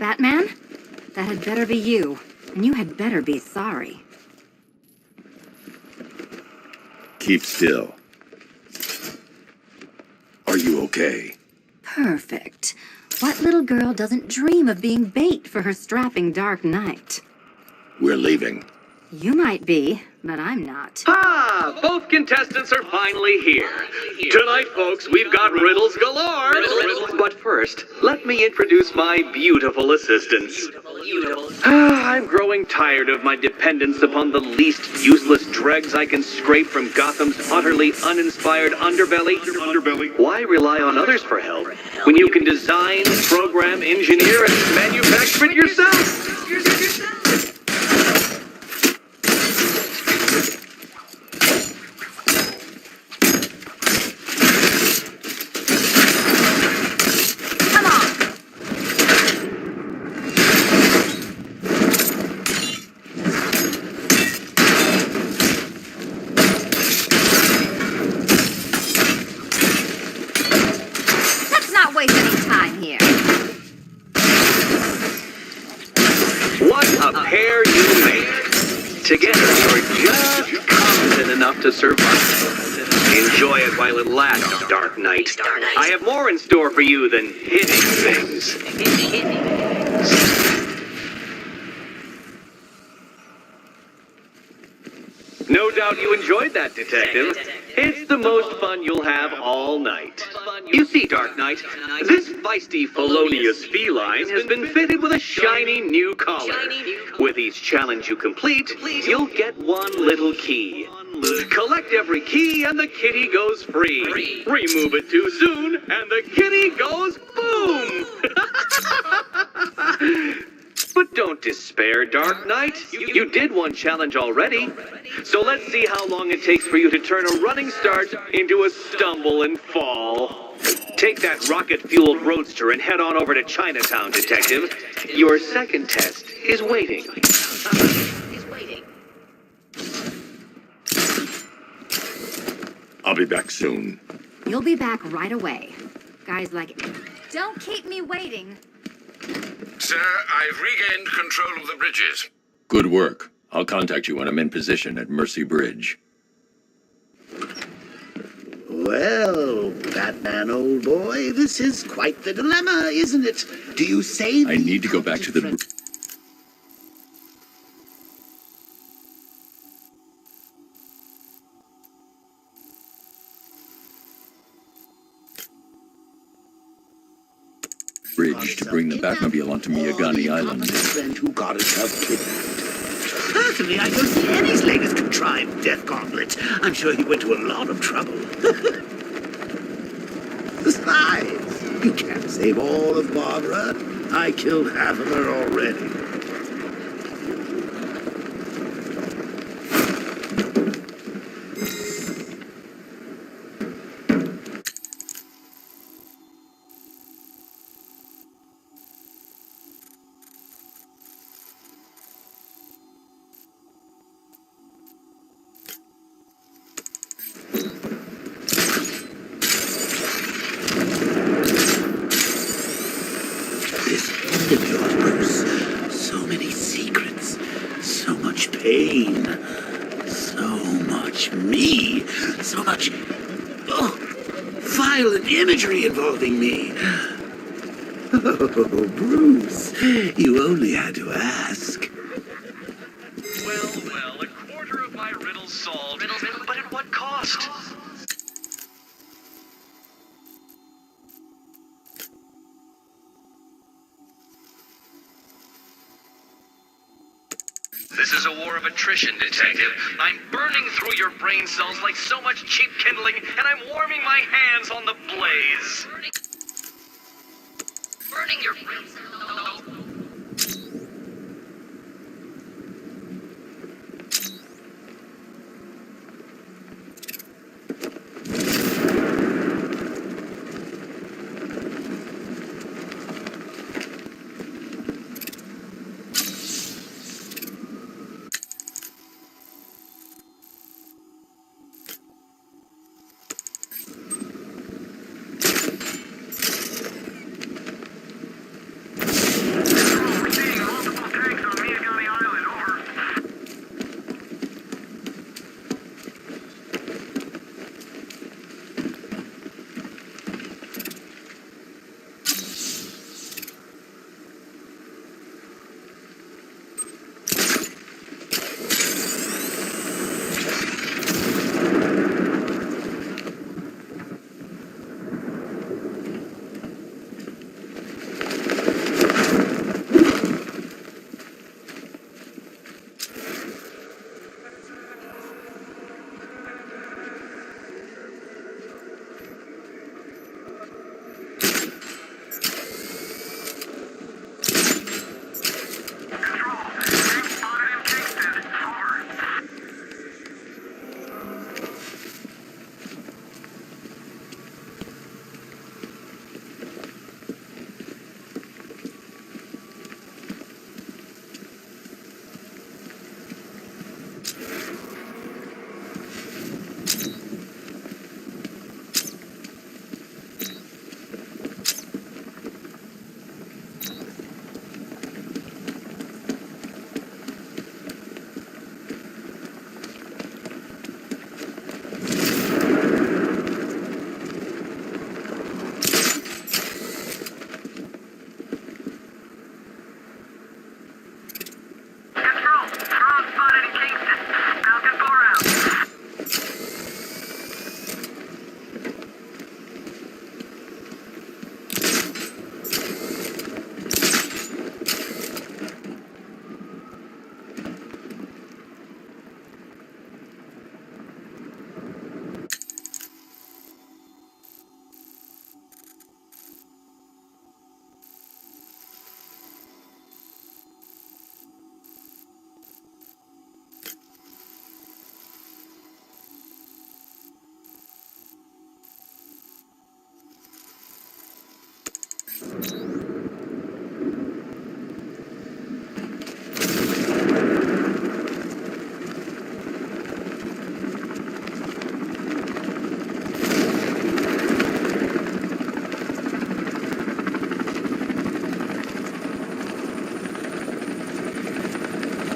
Batman? That had better be you, and you had better be sorry. Keep still. Are you okay? Perfect. What little girl doesn't dream of being bait for her strapping Dark Knight? We're leaving. You might be, but I'm not. Ah, both contestants are finally here. Tonight, folks, we've got riddles galore. But first, let me introduce my beautiful assistants. I'm growing tired of my dependence upon the least useless dregs I can scrape from Gotham's utterly uninspired underbelly. Why rely on others for help when you can design, program, engineer, and manufacture it yourself? Together, you're just competent enough to survive. Enjoy it while it lasts, Dark Knight. I have more in store for you than hitting things. No doubt you enjoyed that, Detective. It's the most fun you'll have all night. You see, Dark Knight, this feisty, felonious feline has been fitted with a shiny new collar. With each challenge you complete, you'll get one little key. Collect every key and the kitty goes free. Remove it too soon and the kitty goes boom! But don't despair, Dark Knight. You did one challenge already. So let's see how long it takes for you to turn a running start into a stumble and fall. Take that rocket-fueled roadster and head on over to Chinatown, Detective. Your second test is waiting. I'll be back soon. You'll be back right away. Guys like it. Don't keep me waiting. Sir, I've regained control of the bridges. Good work. I'll contact you when I'm in position at Mercy Bridge. Well, Batman, old boy, this is quite the dilemma, isn't it? Do you save... I need to go back to the... bridge to bring the Batmobile onto Miyagani Island. Friend who got herself kidnapped. Personally, I don't see any latest contrived death gauntlet. I'm sure he went to a lot of trouble. Besides, you can't save all of Barbara. I killed half of her already. So many secrets, so much pain, so much me, so much violent imagery involving me. Oh, Bruce, you only had to ask. Well, a quarter of my riddles solved, but at what cost? This is a war of attrition, Detective. I'm burning through your brain cells like so much cheap kindling, and I'm warming my hands on the blaze. Burning your brain cells. spotted in Kingston. Falcon 4 out.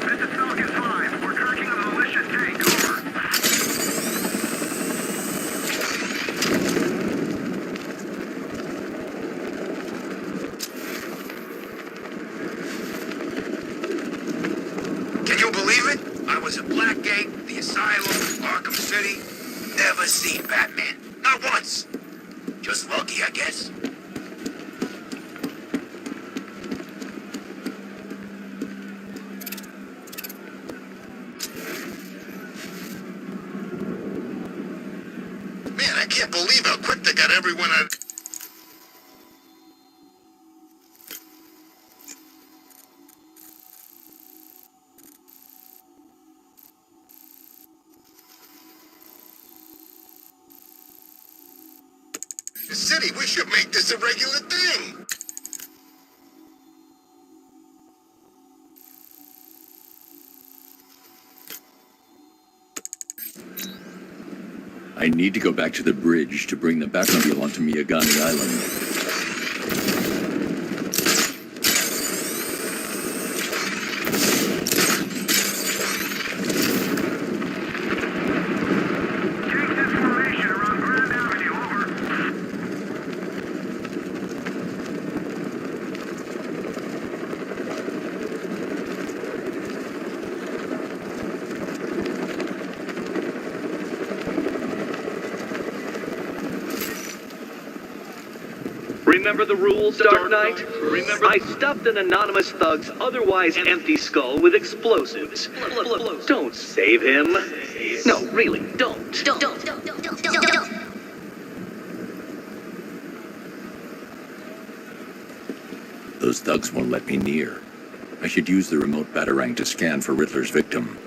This is Falcon 5. We're tracking a militia tank. Over. Can you believe it? I was at Blackgate, the Asylum, Arkham City. Never seen Batman. Not once. Just lucky, I guess. Man, I can't believe how quick they got everyone out. The city, we should make this a regular thing. I need to go back to the bridge to bring the Batmobile onto Miyagani Island. Kingston formation around Grand Avenue. Over. Remember the rules, Dark Knight? Remember, I stuffed an anonymous thug's otherwise empty skull with explosives. Don't save him. No, really, don't. Don't. Those thugs won't let me near. I should use the remote Batarang to scan for Riddler's victim.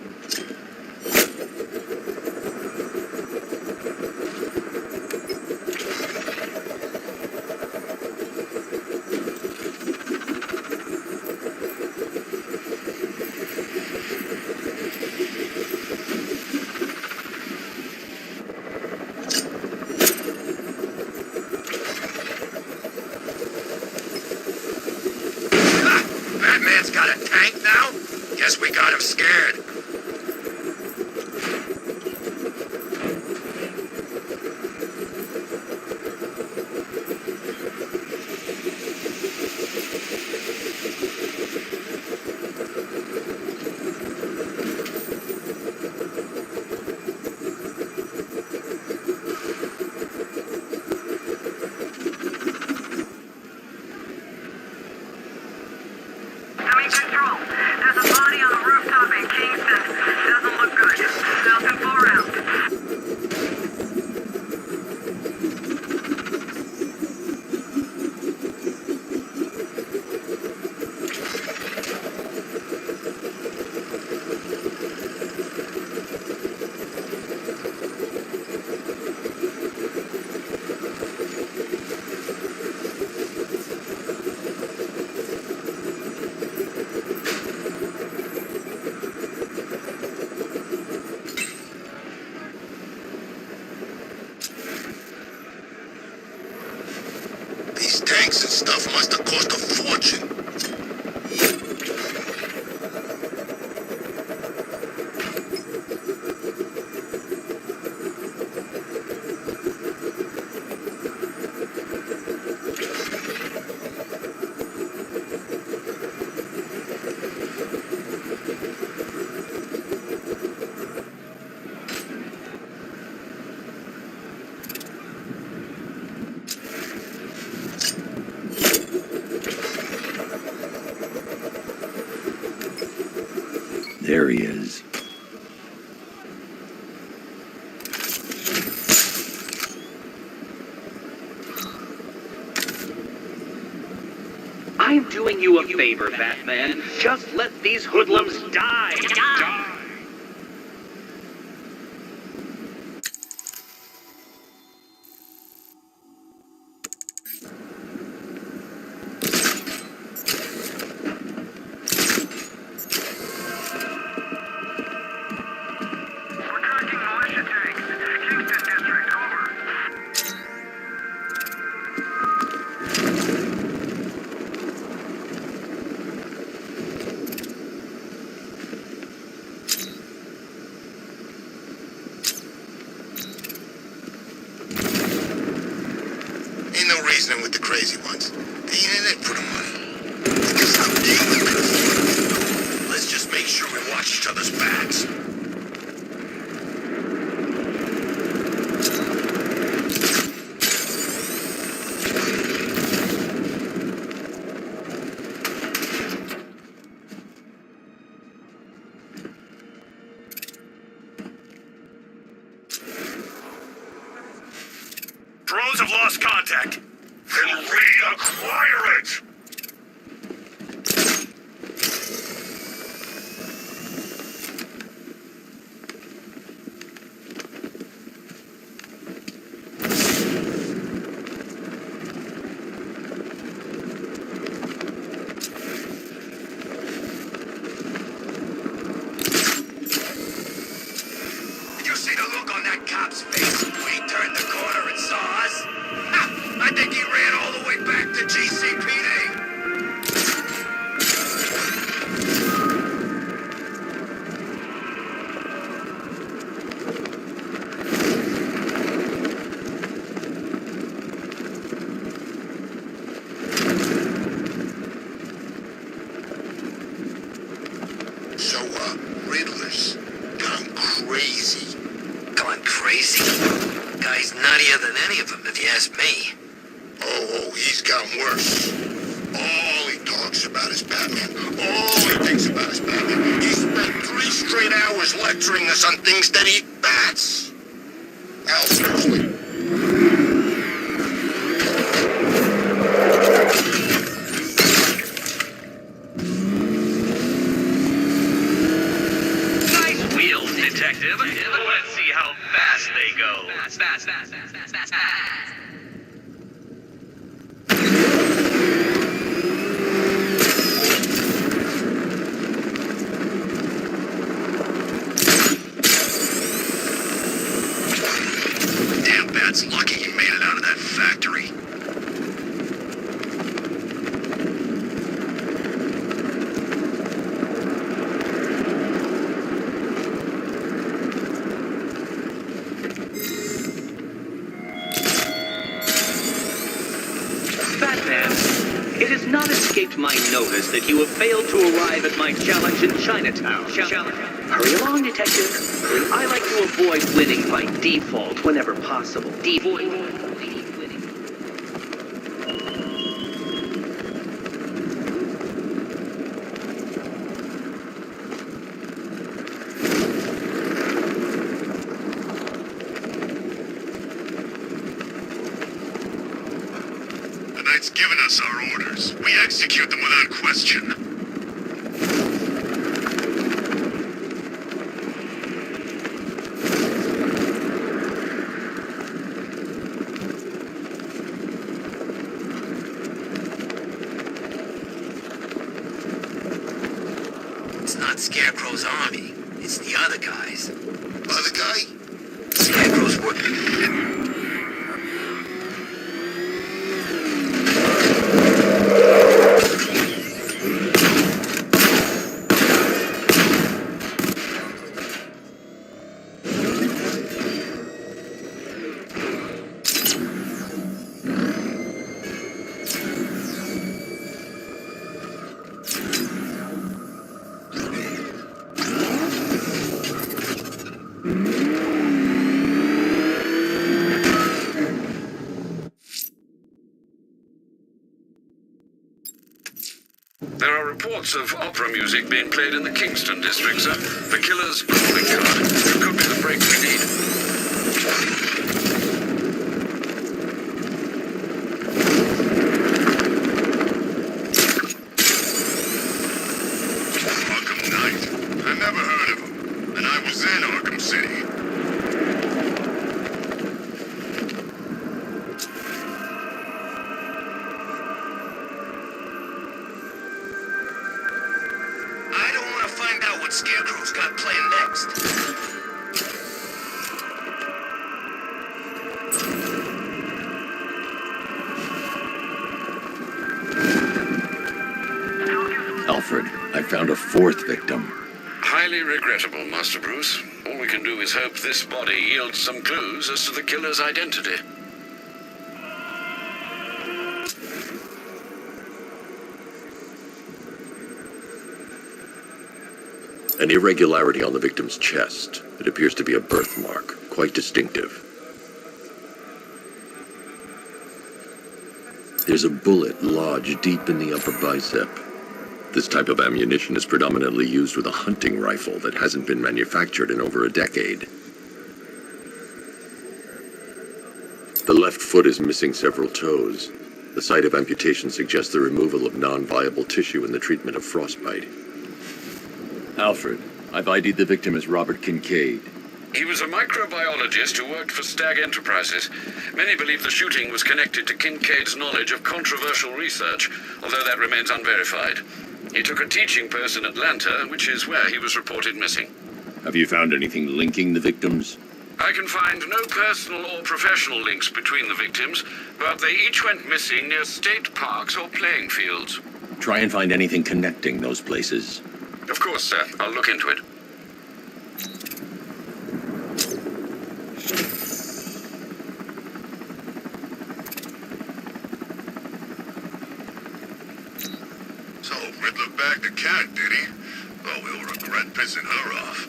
Batman's got a tank now? Guess we got him scared. Having control. There's a body on the rooftop in Kingston. Doesn't look good. Falcon 4 out. There he is. I'm doing you a favor, Batman. Just let these hoodlums die. We're tracking militia tanks. Kingston District, over. Ain't no reasoning with the crazy ones. They ain't in it for the money. They can stop dealing with us. Let's just make sure we watch each other's backs. Drones have lost contact. Then reacquire it! Did you see the look on that cop's face when he turned the corner and saw us? Ha! I think he ran all the way back to GCPD. So, Riddler's gone crazy. Gone crazy? Guy's nuttier than any of them, if you ask me. Oh, he's gotten worse. All he talks about is Batman. All he thinks about is Batman. He spent 3 straight hours lecturing us on things that eat bats. Al, seriously. Nice wheels, Detective. Let's see how fast they go. Fast. Damn bat's lucky he made it out of that factory. Batman, it has not escaped my notice that you have failed to arrive at my challenge in Chinatown. Hurry along, Detective. I like to avoid winning by default whenever possible. The Knight's given us our orders. We execute them without question. It's not Scarecrow's army. It's the other guys. Other guy? Scarecrow's working. There are reports reports of opera music being played in the Kingston district, sir. The killer's calling card. It could be the break we need. Arkham Knight. I never heard of him. And I was in Arkham City. I don't want to find out what Scarecrow's got planned next. Alfred, I found a fourth victim. Highly regrettable, Master Bruce. All we can do is hope this body yields some clues as to the killer's identity. An irregularity on the victim's chest. It appears to be a birthmark, quite distinctive. There's a bullet lodged deep in the upper bicep. This type of ammunition is predominantly used with a hunting rifle that hasn't been manufactured in over a decade. The left foot is missing several toes. The site of amputation suggests the removal of non-viable tissue in the treatment of frostbite. Alfred, I've ID'd the victim as Robert Kincaid. He was a microbiologist who worked for Stag Enterprises. Many believe the shooting was connected to Kincaid's knowledge of controversial research, although that remains unverified. He took a teaching post in Atlanta, which is where he was reported missing. Have you found anything linking the victims? I can find no personal or professional links between the victims, but they each went missing near state parks or playing fields. Try and find anything connecting those places. Of course, sir. I'll look into it. So, Riddler bagged the cat, did he? Oh, we'll regret pissing her off.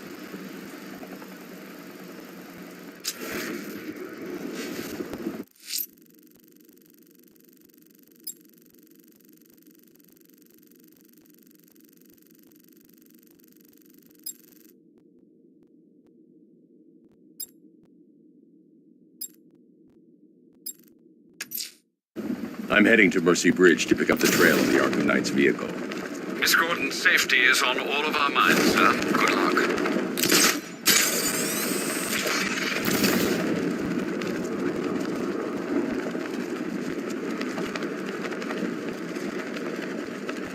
I'm heading to Mercy Bridge to pick up the trail of the Arkham Knight's vehicle. Miss Gordon's safety is on all of our minds, sir. Good luck.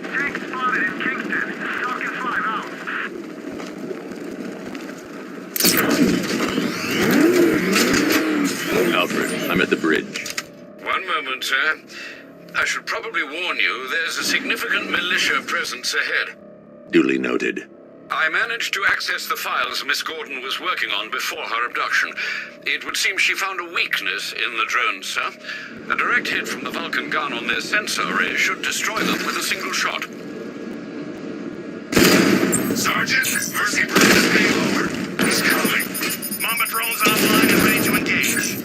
Tank spotted in Kingston. Falcon 5 out. Alfred, I'm at the bridge. One moment, sir. I should probably warn you, there's a significant militia presence ahead. Duly noted. I managed to access the files Miss Gordon was working on before her abduction. It would seem she found a weakness in the drones, sir. A direct hit from the Vulcan gun on their sensor array should destroy them with a single shot. Sergeant, Mercy Bridge is being lowered. He's coming. Mamba drones online and ready to engage.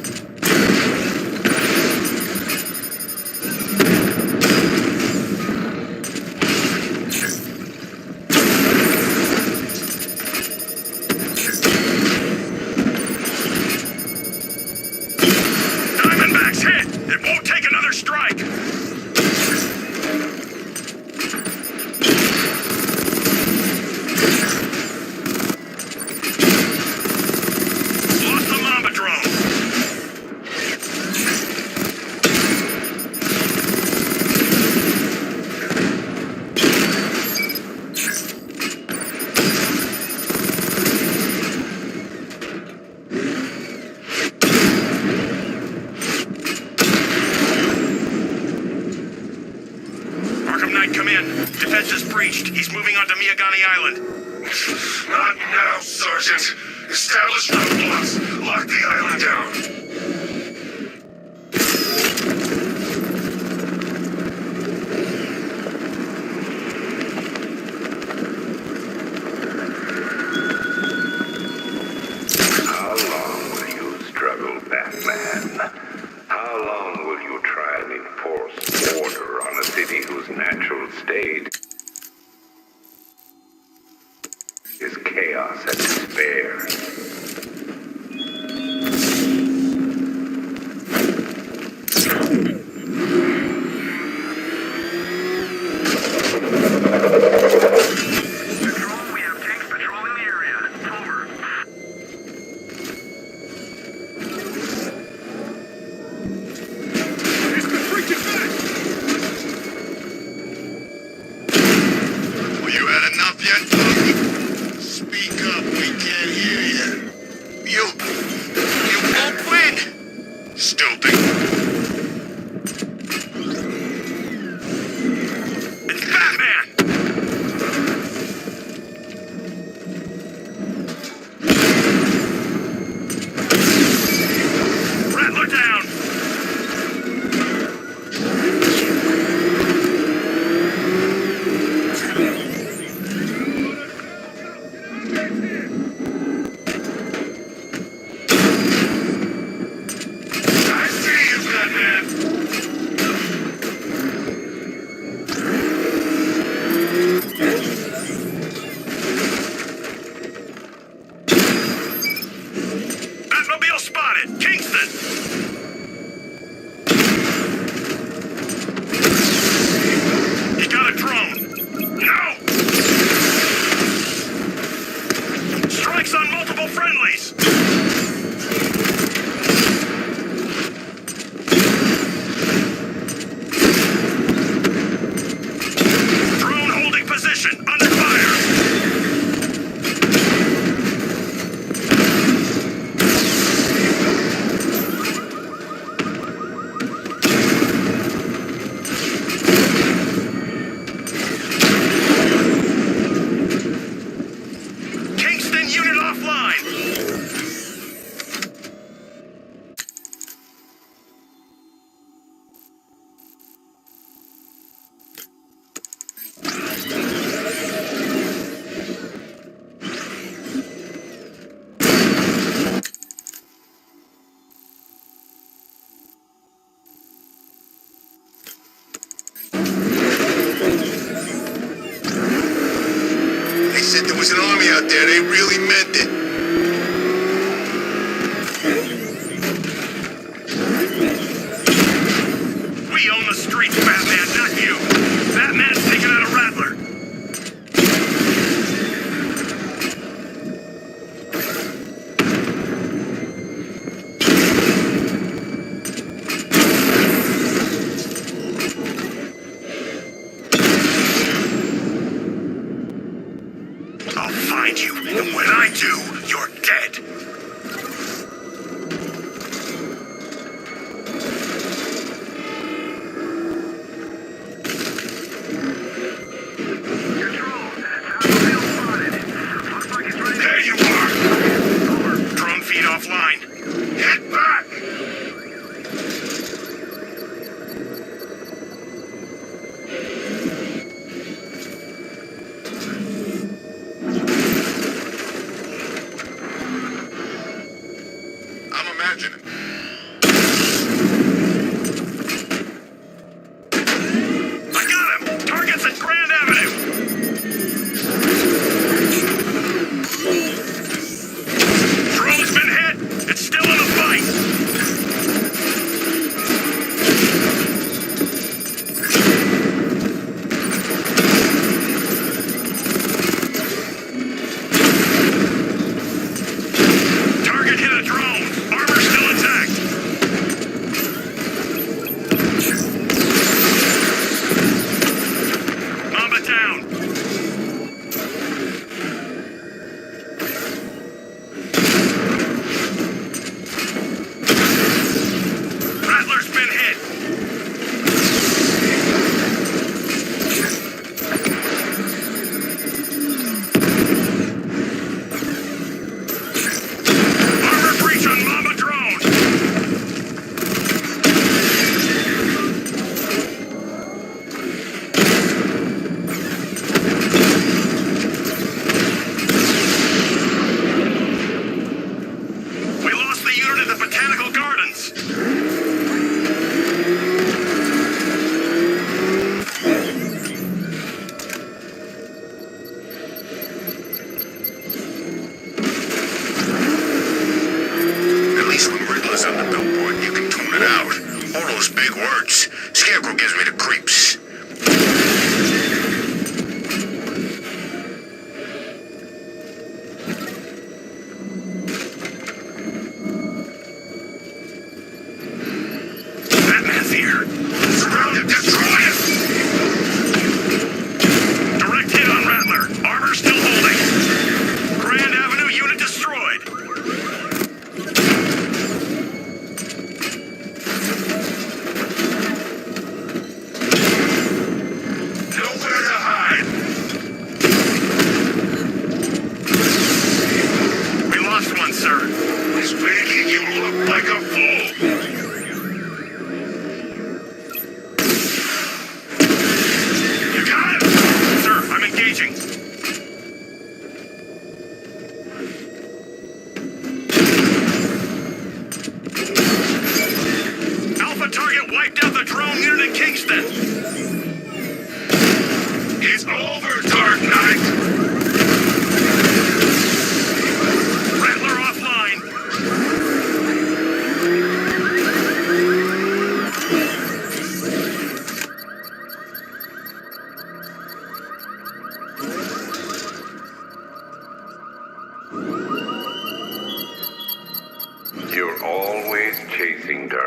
Diamondback's hit! It won't take another strike! Lost the Mamba drone! Arkham Knight, come in. Defense is breached. He's moving onto Miyagani Island. Not now, Sergeant. Establish roadblocks. Lock the island down. How long will you struggle, Batman? How long will you try and enforce order on a city whose natural state is chaos and despair. Control, we have tanks patrolling the area. Over. Well, you had enough yet, Buck? Speak up, we can't hear you. You won't win. Still think. It's Batman! Rattler down! I see you, Batman! Batmobile spotted! Kingston! He got a drone! No! Strikes on multiple friendlies! Drone holding position, under fire! Kingston unit offline! They said there was an army out there. They really meant it. We own the streets, Batman, not you. Batman's taking out a Rattler. I'll find you, and when I do, you're dead. Control, Batmobile spotted. Looks like it's ready. There you are! Over. Drone feed offline. Get back!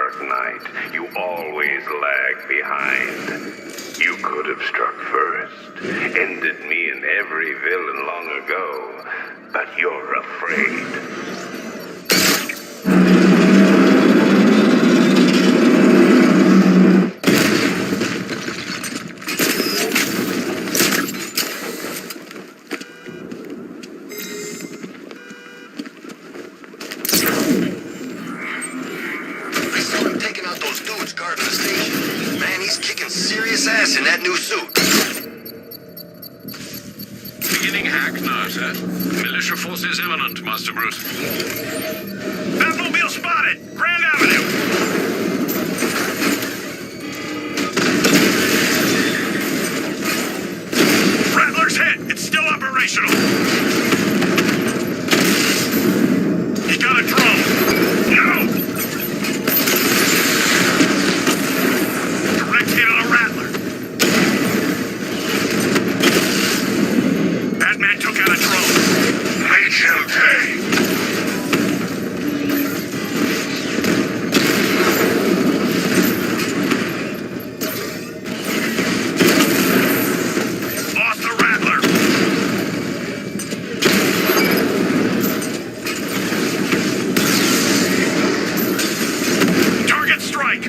Dark Knight. You always lag behind. You could have struck first, ended me and every villain long ago, but you're afraid. In that new suit. Beginning hack now, sir. Militia forces imminent, Master Bruce. Batmobile spotted! Grand Avenue! Rattler's hit! It's still operational! He got a drone! No! Direct hit on a Rattler! Batman took out a drone. HLK! Lost the Rattler. Target strike.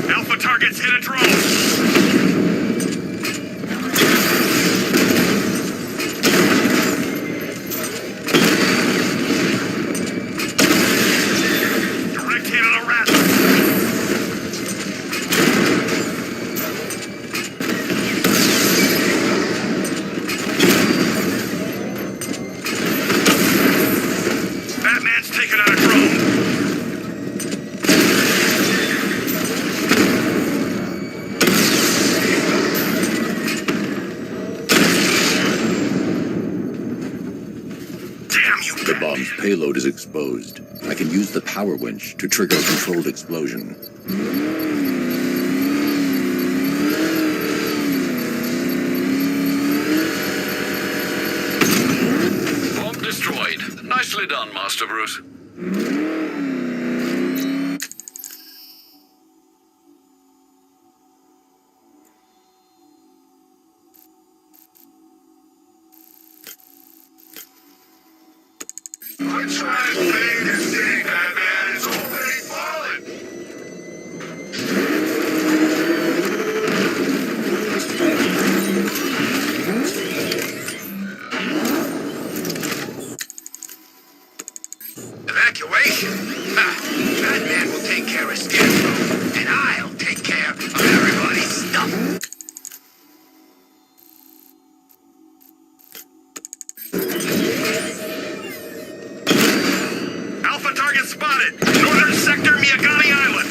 Alpha targets hit a drone. The bomb's payload is exposed. I can use the power winch to trigger a controlled explosion. Bomb destroyed. Nicely done, Master Bruce. I'm trying to save the city, Batman. It's already fallen. Evacuation? Ha! Batman will take care of Scarecrow, and I'll take care of everybody's stuff. Target spotted! Northern sector, Miyagani Island!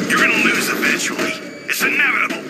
You're gonna lose eventually. It's inevitable.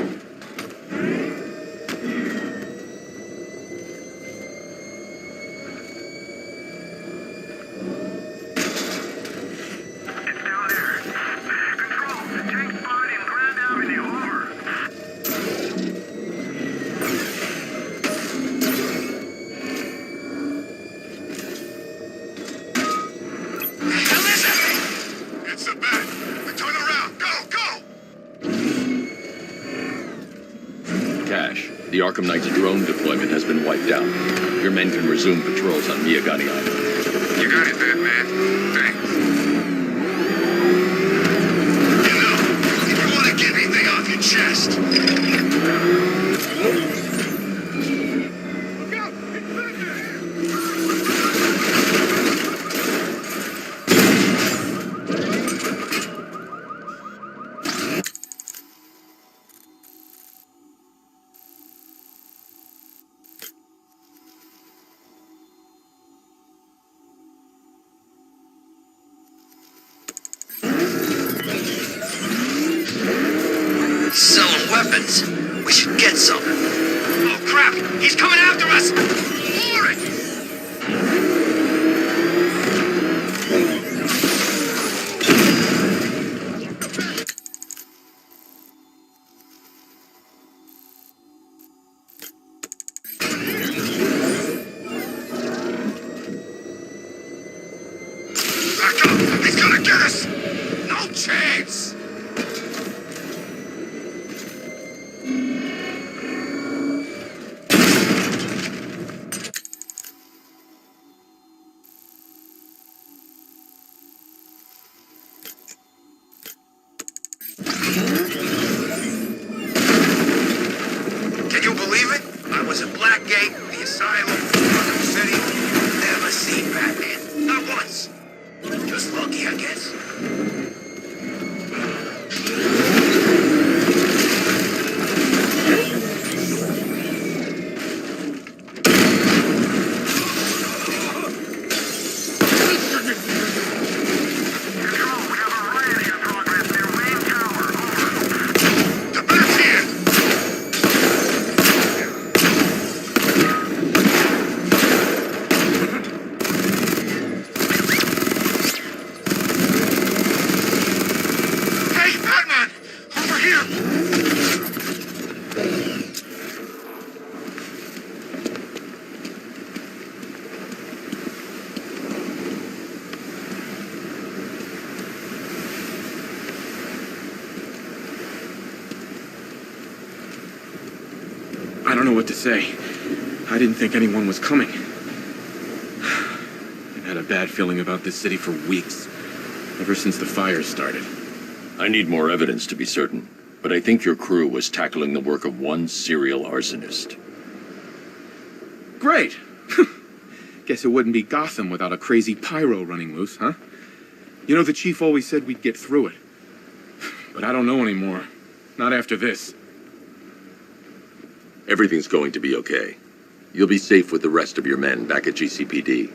The Arkham Knight's drone deployment has been wiped out. Your men can resume patrols on Miyagani Island. You got it, Batman. Thanks. You know, if you want to get anything off your chest... Selling weapons. We should get some. Oh, crap! He's coming after us! For it! I don't know what to say. I didn't think anyone was coming. I've had a bad feeling about this city for weeks. Ever since the fires started. I need more evidence to be certain, but I think your crew was tackling the work of one serial arsonist. Great! Guess it wouldn't be Gotham without a crazy pyro running loose, huh? You know, the chief always said we'd get through it. But I don't know anymore. Not after this. Everything's going to be okay. You'll be safe with the rest of your men back at GCPD.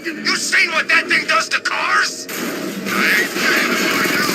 You seen what that thing does to cars? I ain't paying to find out.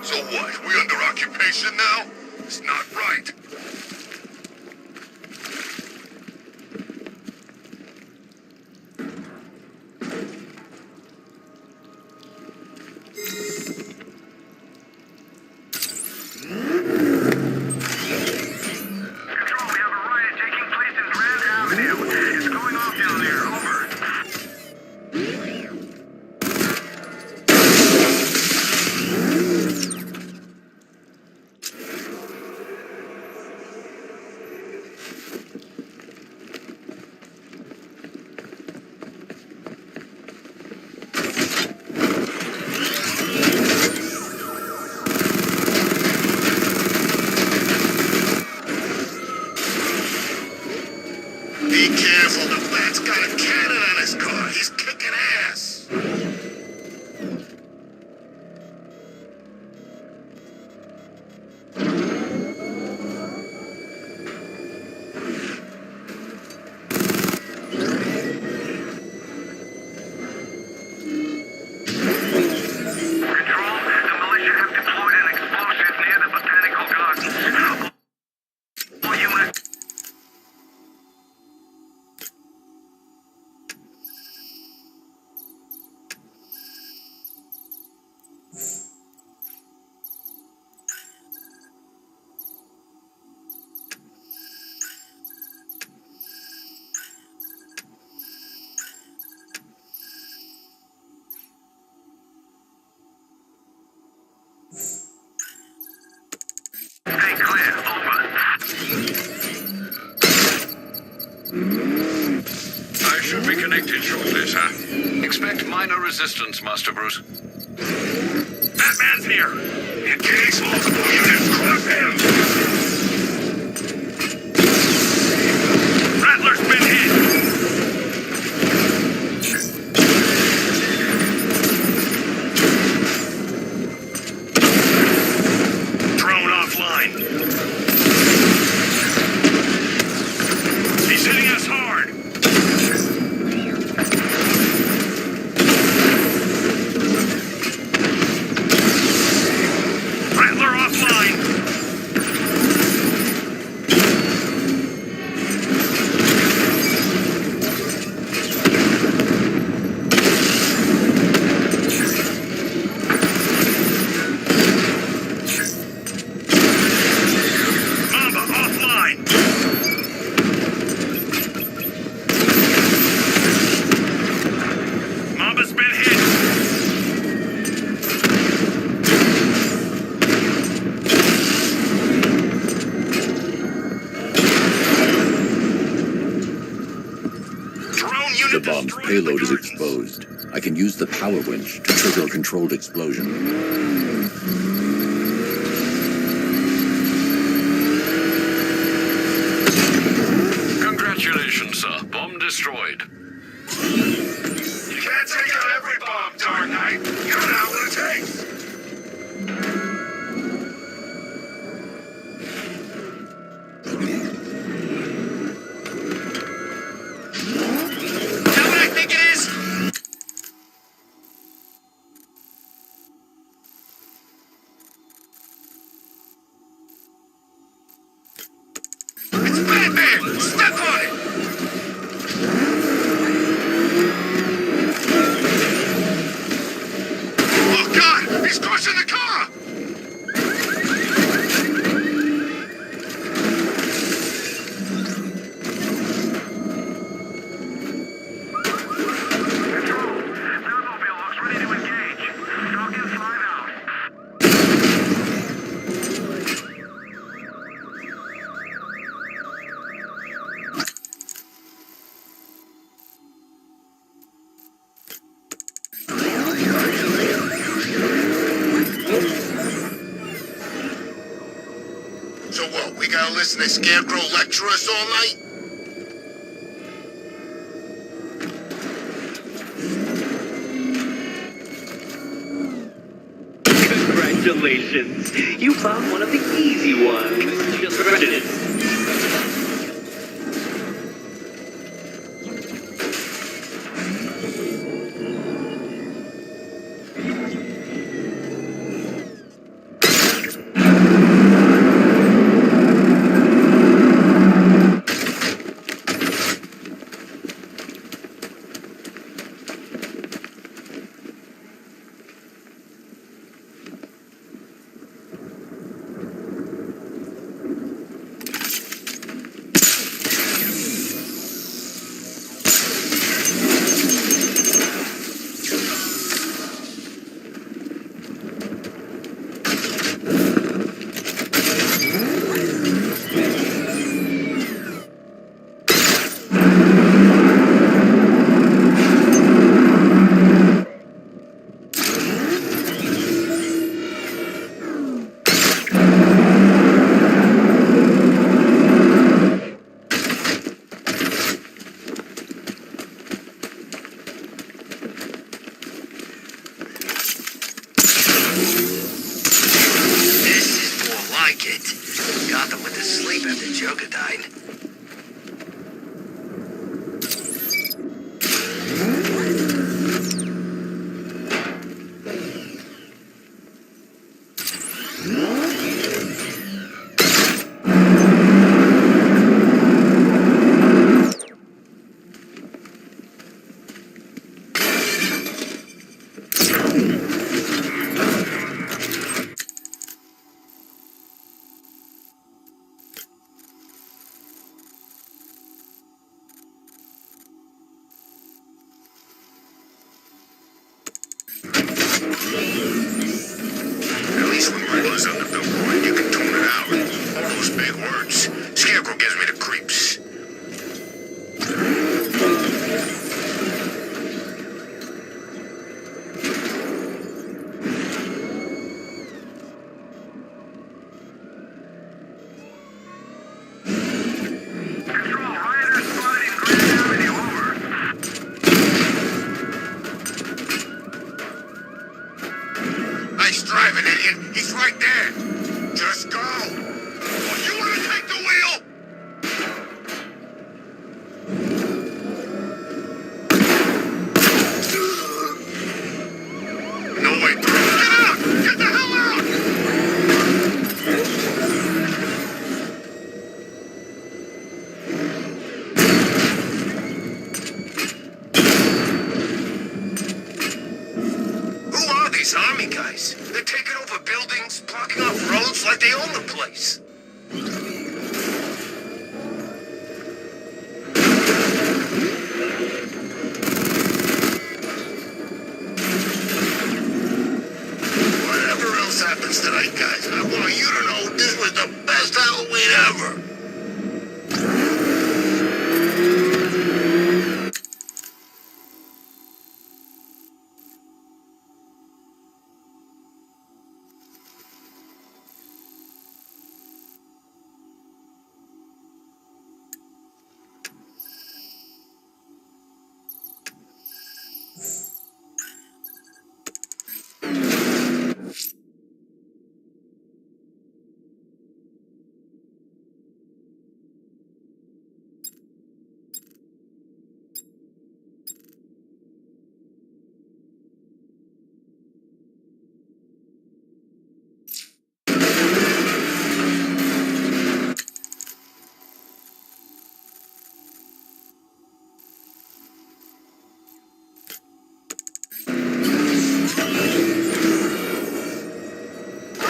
So what? We under occupation now? Be careful, the bat's got a cannon on his car. He's kicking ass. Control, the militia have deployed an explosive near the botanical gardens. All units. Stay clear, over. I should be connected shortly, sir. Expect minor resistance, Master Bruce. Batman's here! Engage multiple units, crush him! Rattler's been hit! Drone offline. He's hitting us hard. Rattler offline. Mamba offline. Mamba's been hit. Drone The unit bomb's destroyed payload the is gardens. exposed. I can use the power winch to trigger a controlled explosion. Congratulations, sir. Bomb destroyed. You can't take out every bomb, Dark Knight. You don't know what it takes. Is that what I think it is? It's Batman! Step on it! Oh, God! He's crushing the car! Control, Batmobile looks ready to engage. Falcon 5 out. So what, we gotta listen to Scarecrow lecture us all night? Congratulations. You found one of the easy ones. Just regretted it. At least when Riddler's on the billboard, you can tune it out. All those big words. Scarecrow gives me the creeps. Nice driving, idiot. He's right there. Just go. Oh, you want to take the wheel? No way. Get out! Get the hell out! Who are these army guys? They're taking over buildings, blocking off roads like they own the place. Whatever else happens tonight, guys, I want you to know this was the best Halloween ever.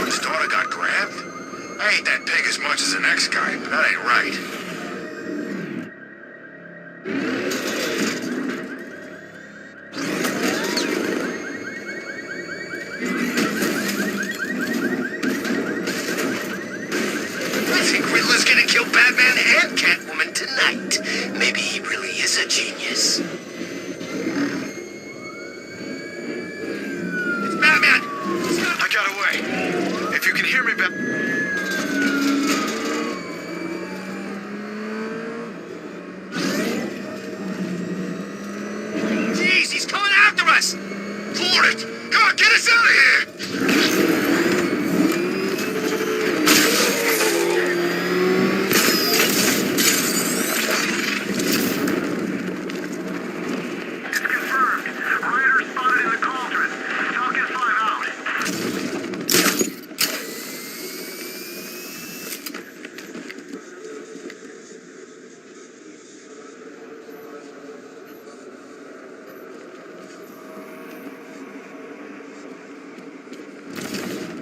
His daughter got grabbed? I hate that pig as much as the next guy, but that ain't right. I think Riddler's gonna kill Batman and Catwoman tonight. Maybe he really is a genius. It's Batman! I got away. If you can hear me, Jeez, he's coming after us! For it! Come on, get us out of here! It's confirmed. Rider spotted in the cauldron. Falcon 5 out.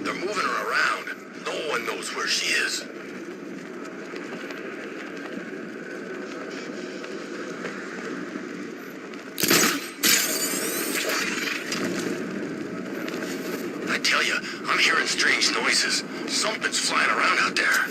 They're moving her around. No one knows where she is. I tell you, I'm hearing strange noises. Something's flying around out there.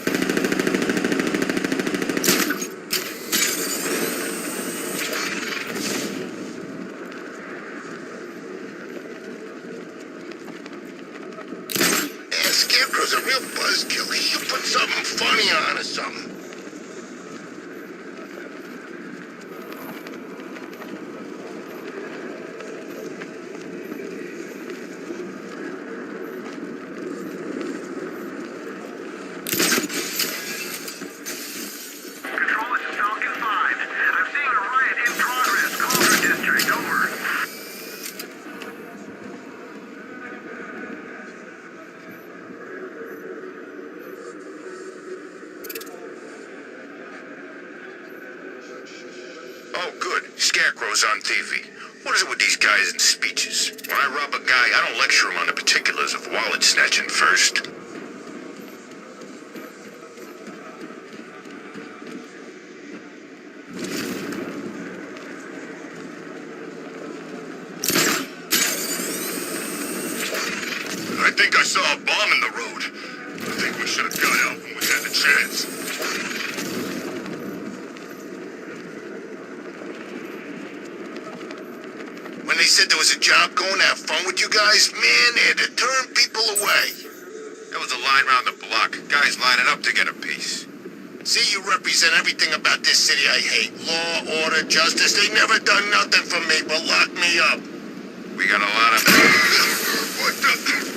Yeah, Scarecrow's a real buzzkill. He put something funny on or something. Control, it's Falcon 5. I'm seeing a riot in progress. Cauldron District, over. Oh, good. Scarecrow's on TV. What is it with these guys and speeches? When I rob a guy, I don't lecture him on the particulars of wallet snatching first. think I saw a bomb in the road. I think we should have got out when we had the chance. When they said there was a job going to have fun with you guys, man, they had to turn people away. There was a line round the block. Guys lining up to get a piece. See, you represent everything about this city I hate. Law, order, justice. They never done nothing for me but lock me up. We got a lot of... What the...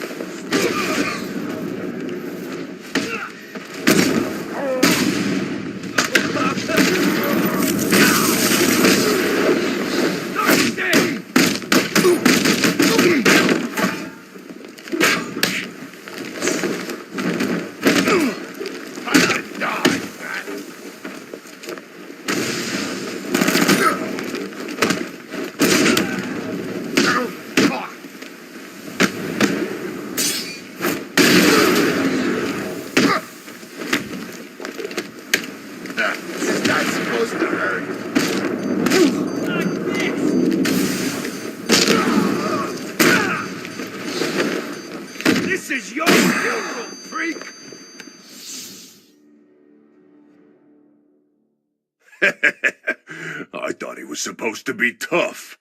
This is your funeral, freak! I thought he was supposed to be tough.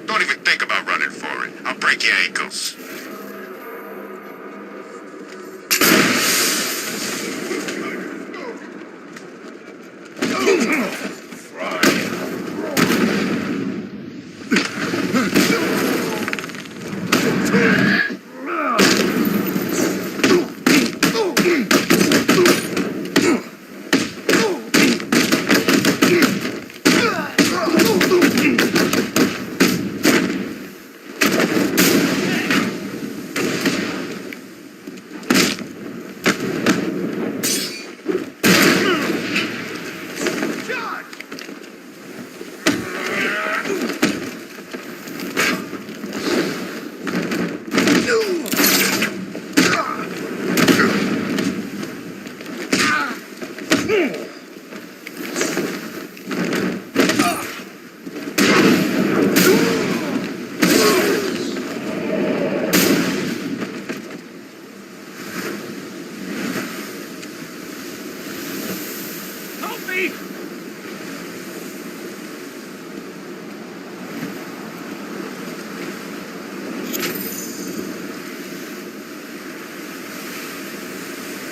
Don't even think about running for it. I'll break your ankles.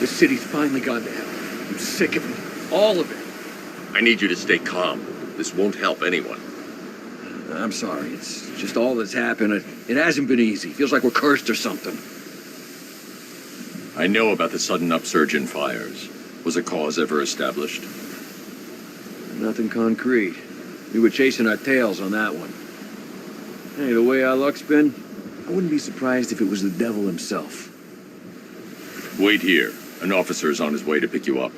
This city's finally gone to hell. I'm sick of it. All of it. I need you to stay calm. This won't help anyone. I'm sorry. It's just all that's happened. It hasn't been easy. Feels like we're cursed or something. I know about the sudden upsurge in fires. Was a cause ever established? Nothing concrete. We were chasing our tails on that one. Hey, the way our luck's been, I wouldn't be surprised if it was the devil himself. Wait here. An officer is on his way to pick you up.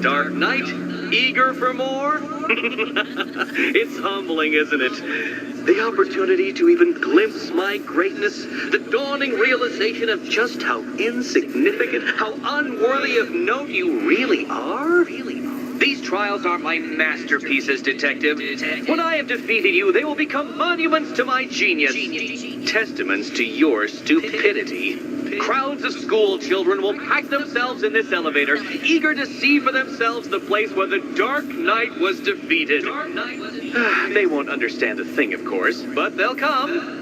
Dark Knight? Eager for more? It's humbling, isn't it? The opportunity to even glimpse my greatness, the dawning realization of just how insignificant, how unworthy of note you really are. These trials are my masterpieces, Detective. When I have defeated you, they will become monuments to my genius. Testaments to your stupidity. Crowds of school children will pack themselves in this elevator, eager to see for themselves the place where the Dark Knight was defeated. They won't understand a thing, of course, but they'll come.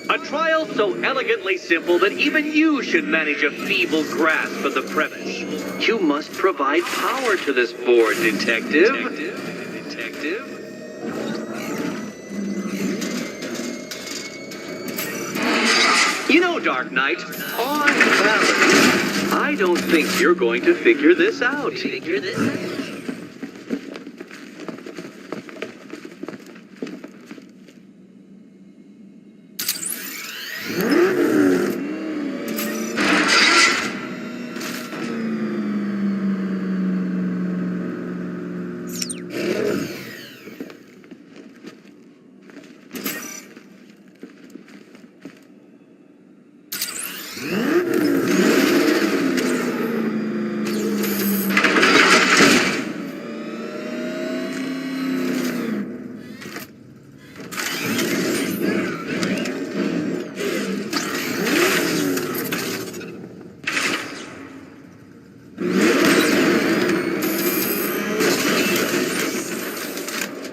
A trial so elegantly simple that even you should manage a feeble grasp of the premise. You must provide power to this board, Detective. You know, Dark Knight, on balance, I don't think you're going to figure this out.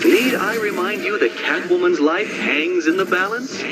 Need I remind you that Catwoman's life hangs in the balance?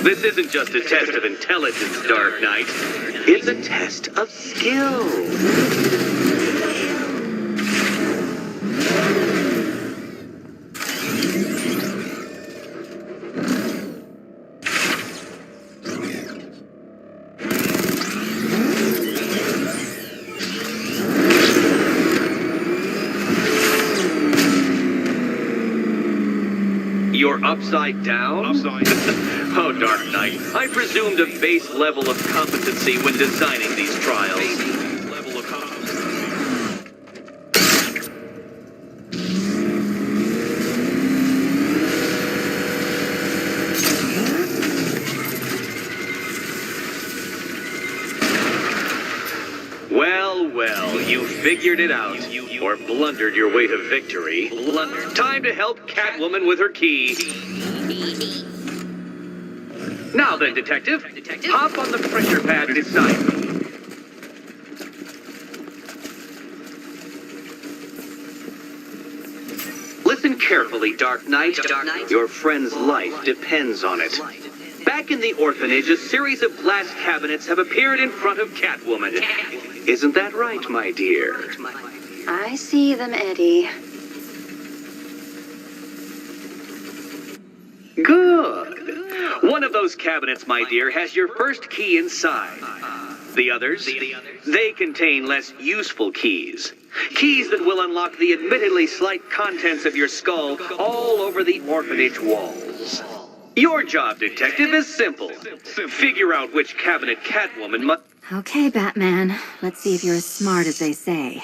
This isn't just a test of intelligence, Dark Knight. It's a test of skill. You're upside down? Oh, Dark Knight, I presumed a base level of competency when designing these trials. Well, you figured it out. Or blundered your way to victory. Time to help Catwoman with her key. Now then, Detective, hop on the pressure pad beside me. Listen carefully, Dark Knight. Your friend's life depends on it. Back in the orphanage, a series of glass cabinets have appeared in front of Catwoman. Isn't that right, my dear? I see them, Eddie. Good. One of those cabinets, my dear, has your first key inside. The others, they contain less useful keys. Keys that will unlock the admittedly slight contents of your skull all over the orphanage walls. Your job, Detective, is simple. Figure out which cabinet Catwoman must... Okay, Batman. Let's see if you're as smart as they say.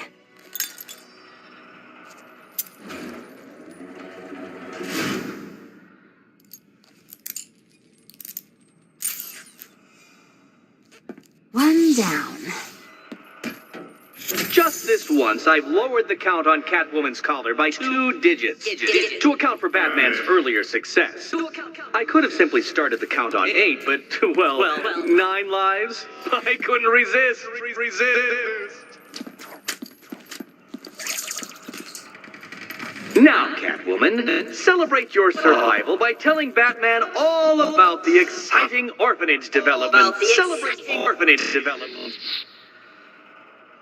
One down. Just Just this once, I've lowered the count on Catwoman's collar by 2 digits to account for Batman's earlier success. I could have simply started the count on 8, but, well, 9 lives? I couldn't resist. Now, Catwoman, celebrate your survival by telling Batman all about the exciting orphanage development. Celebrating orphanage development.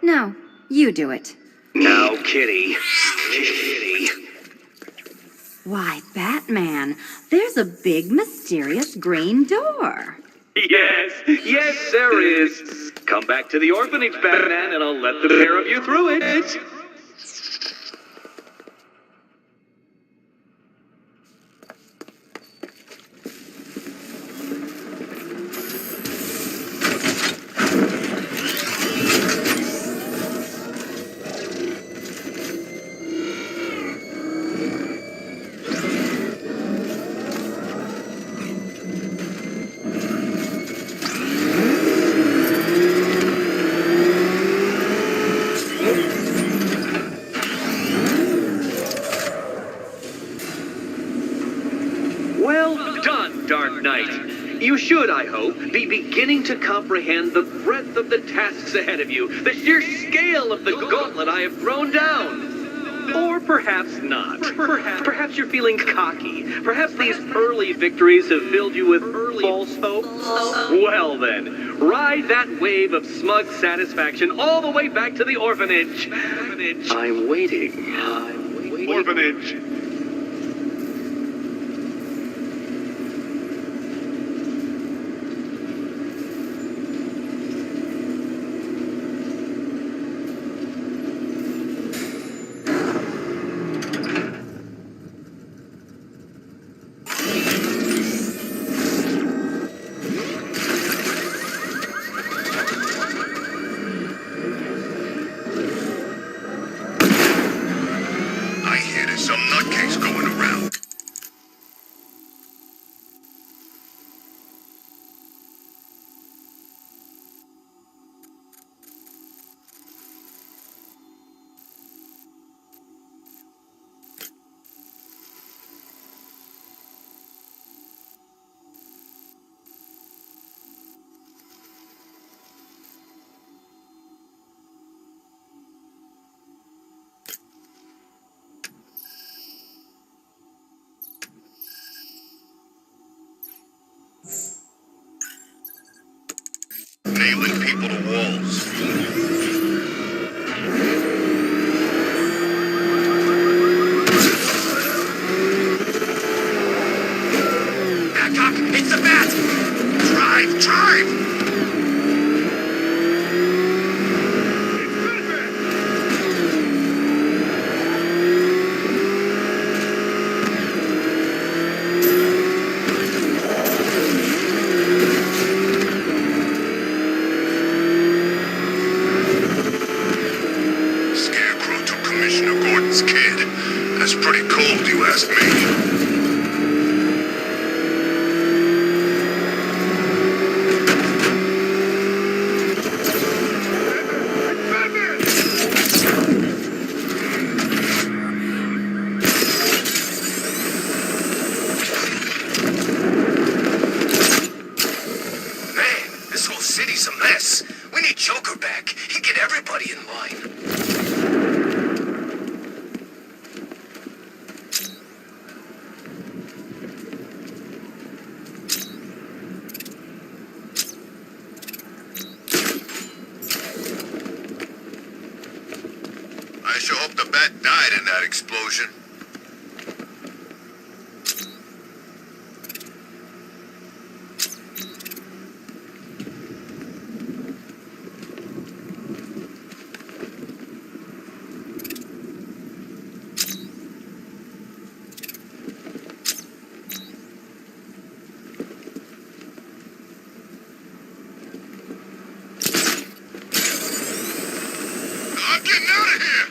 No, you do it. Now, Kitty. Why, Batman, there's a big mysterious green door. Yes, there is. Come back to the orphanage, Batman, and I'll let the pair of you through it. Well done, Dark Knight. You should, I hope, be beginning to comprehend the breadth of the tasks ahead of you, the sheer scale of the gauntlet I have thrown down. Or perhaps not. Perhaps you're feeling cocky. Perhaps these early victories have filled you with false hope. Well then, ride that wave of smug satisfaction all the way back to the orphanage. I'm waiting. Orphanage. I hear there's some nutcase going around. Nailing people to walls. Back up! It's the bat! Drive! Scarecrow took Commissioner Gordon's kid. That's pretty cold, you ask me. Man, this whole city's a mess. We need Joker back. He'd get everybody in line. I sure hope the bat died in that explosion. I'm getting out of here!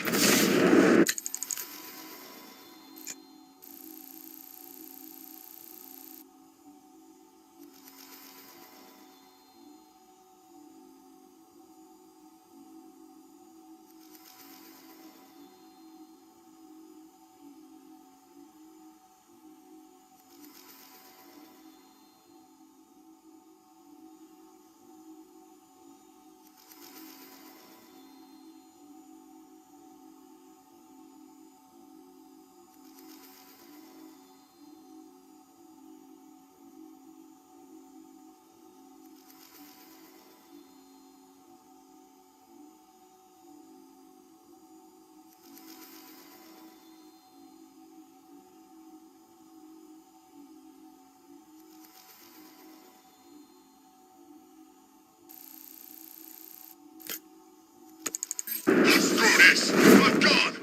this! I'm gone!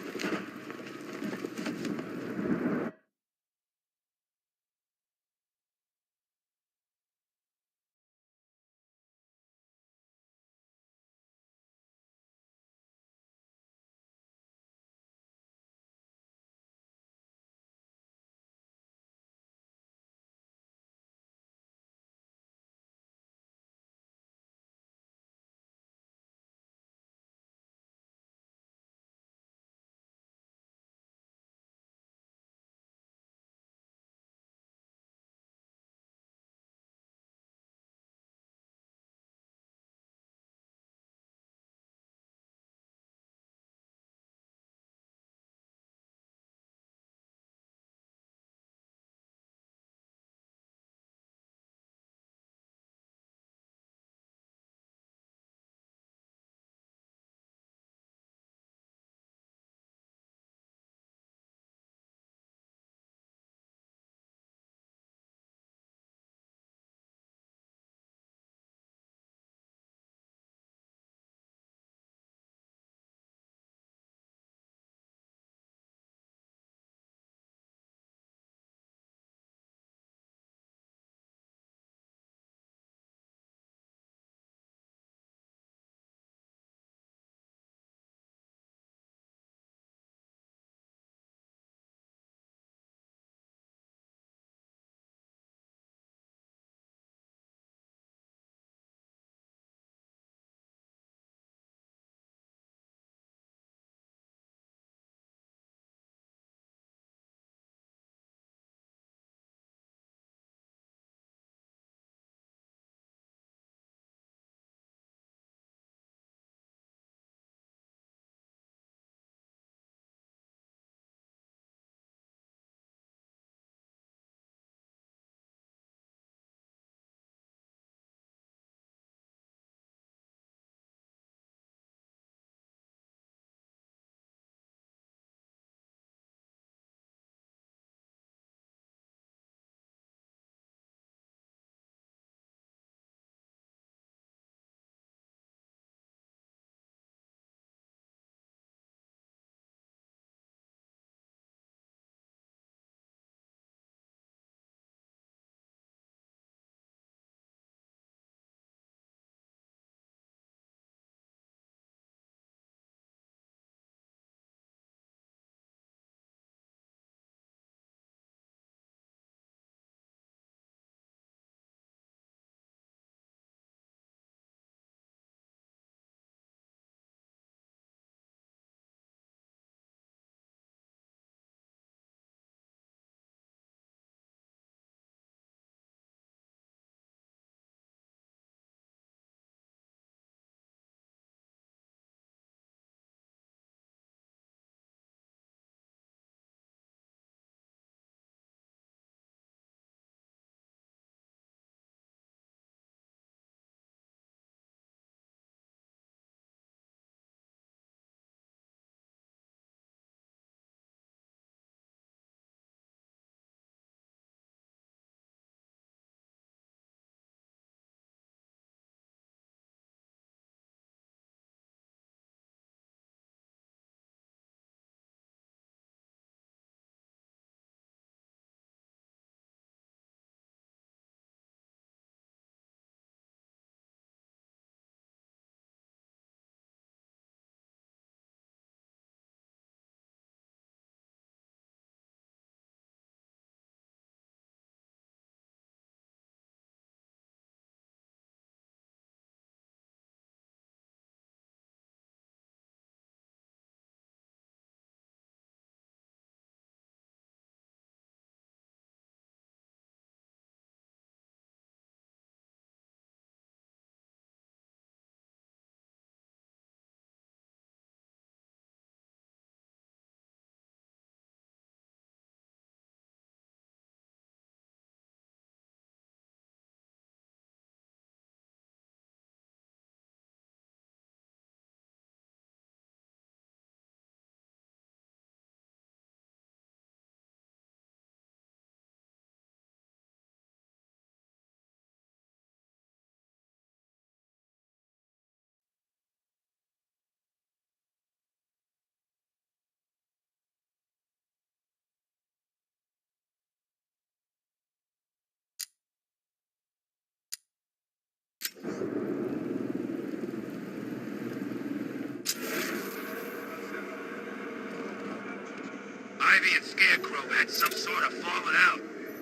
Scarecrow had some sort of falling out.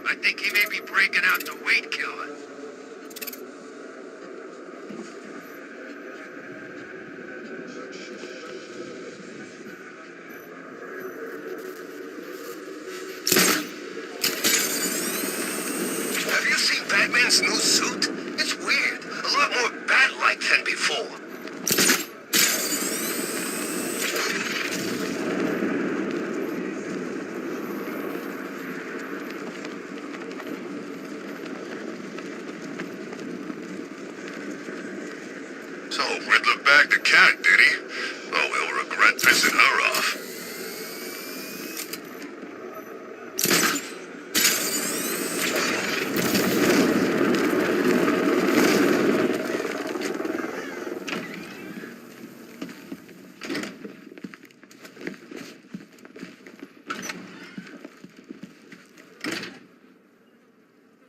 I think he may be breaking out the weight killer. Have you seen Batman's new suit? It's weird. A lot more bat-like than before. So, Riddler bagged the cat, did he? Oh, he'll regret pissing her off.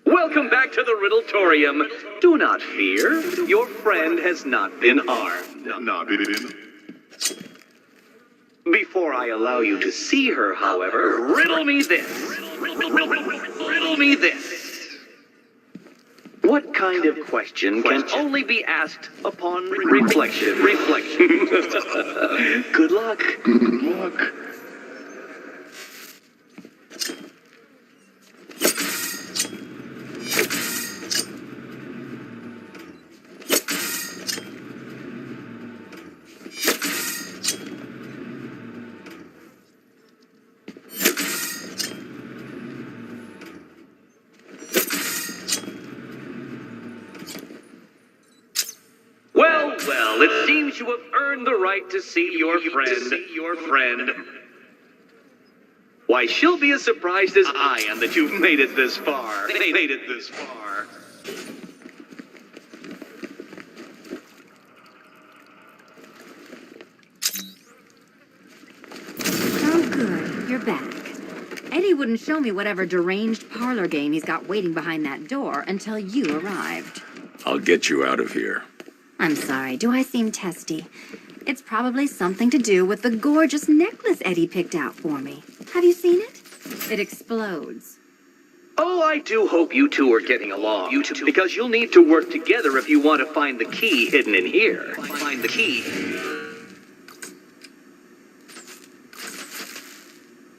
Welcome back to the Riddletorium. Do not fear. Your friend has not been harmed. Before I allow you to see her, however, riddle me this. Riddle me this. What kind of question can only be asked upon reflection? Good luck. Good luck. Well, it seems you have earned the right to see your friend. Why, she'll be as surprised as I am that you've made it this far. Oh, good. You're back. Eddie wouldn't show me whatever deranged parlor game he's got waiting behind that door until you arrived. I'll get you out of here. I'm sorry, do I seem testy? It's probably something to do with the gorgeous necklace Eddie picked out for me. Have you seen it? It explodes. Oh, I do hope you two are getting along. Because you'll need to work together if you want to find the key hidden in here. Find the key.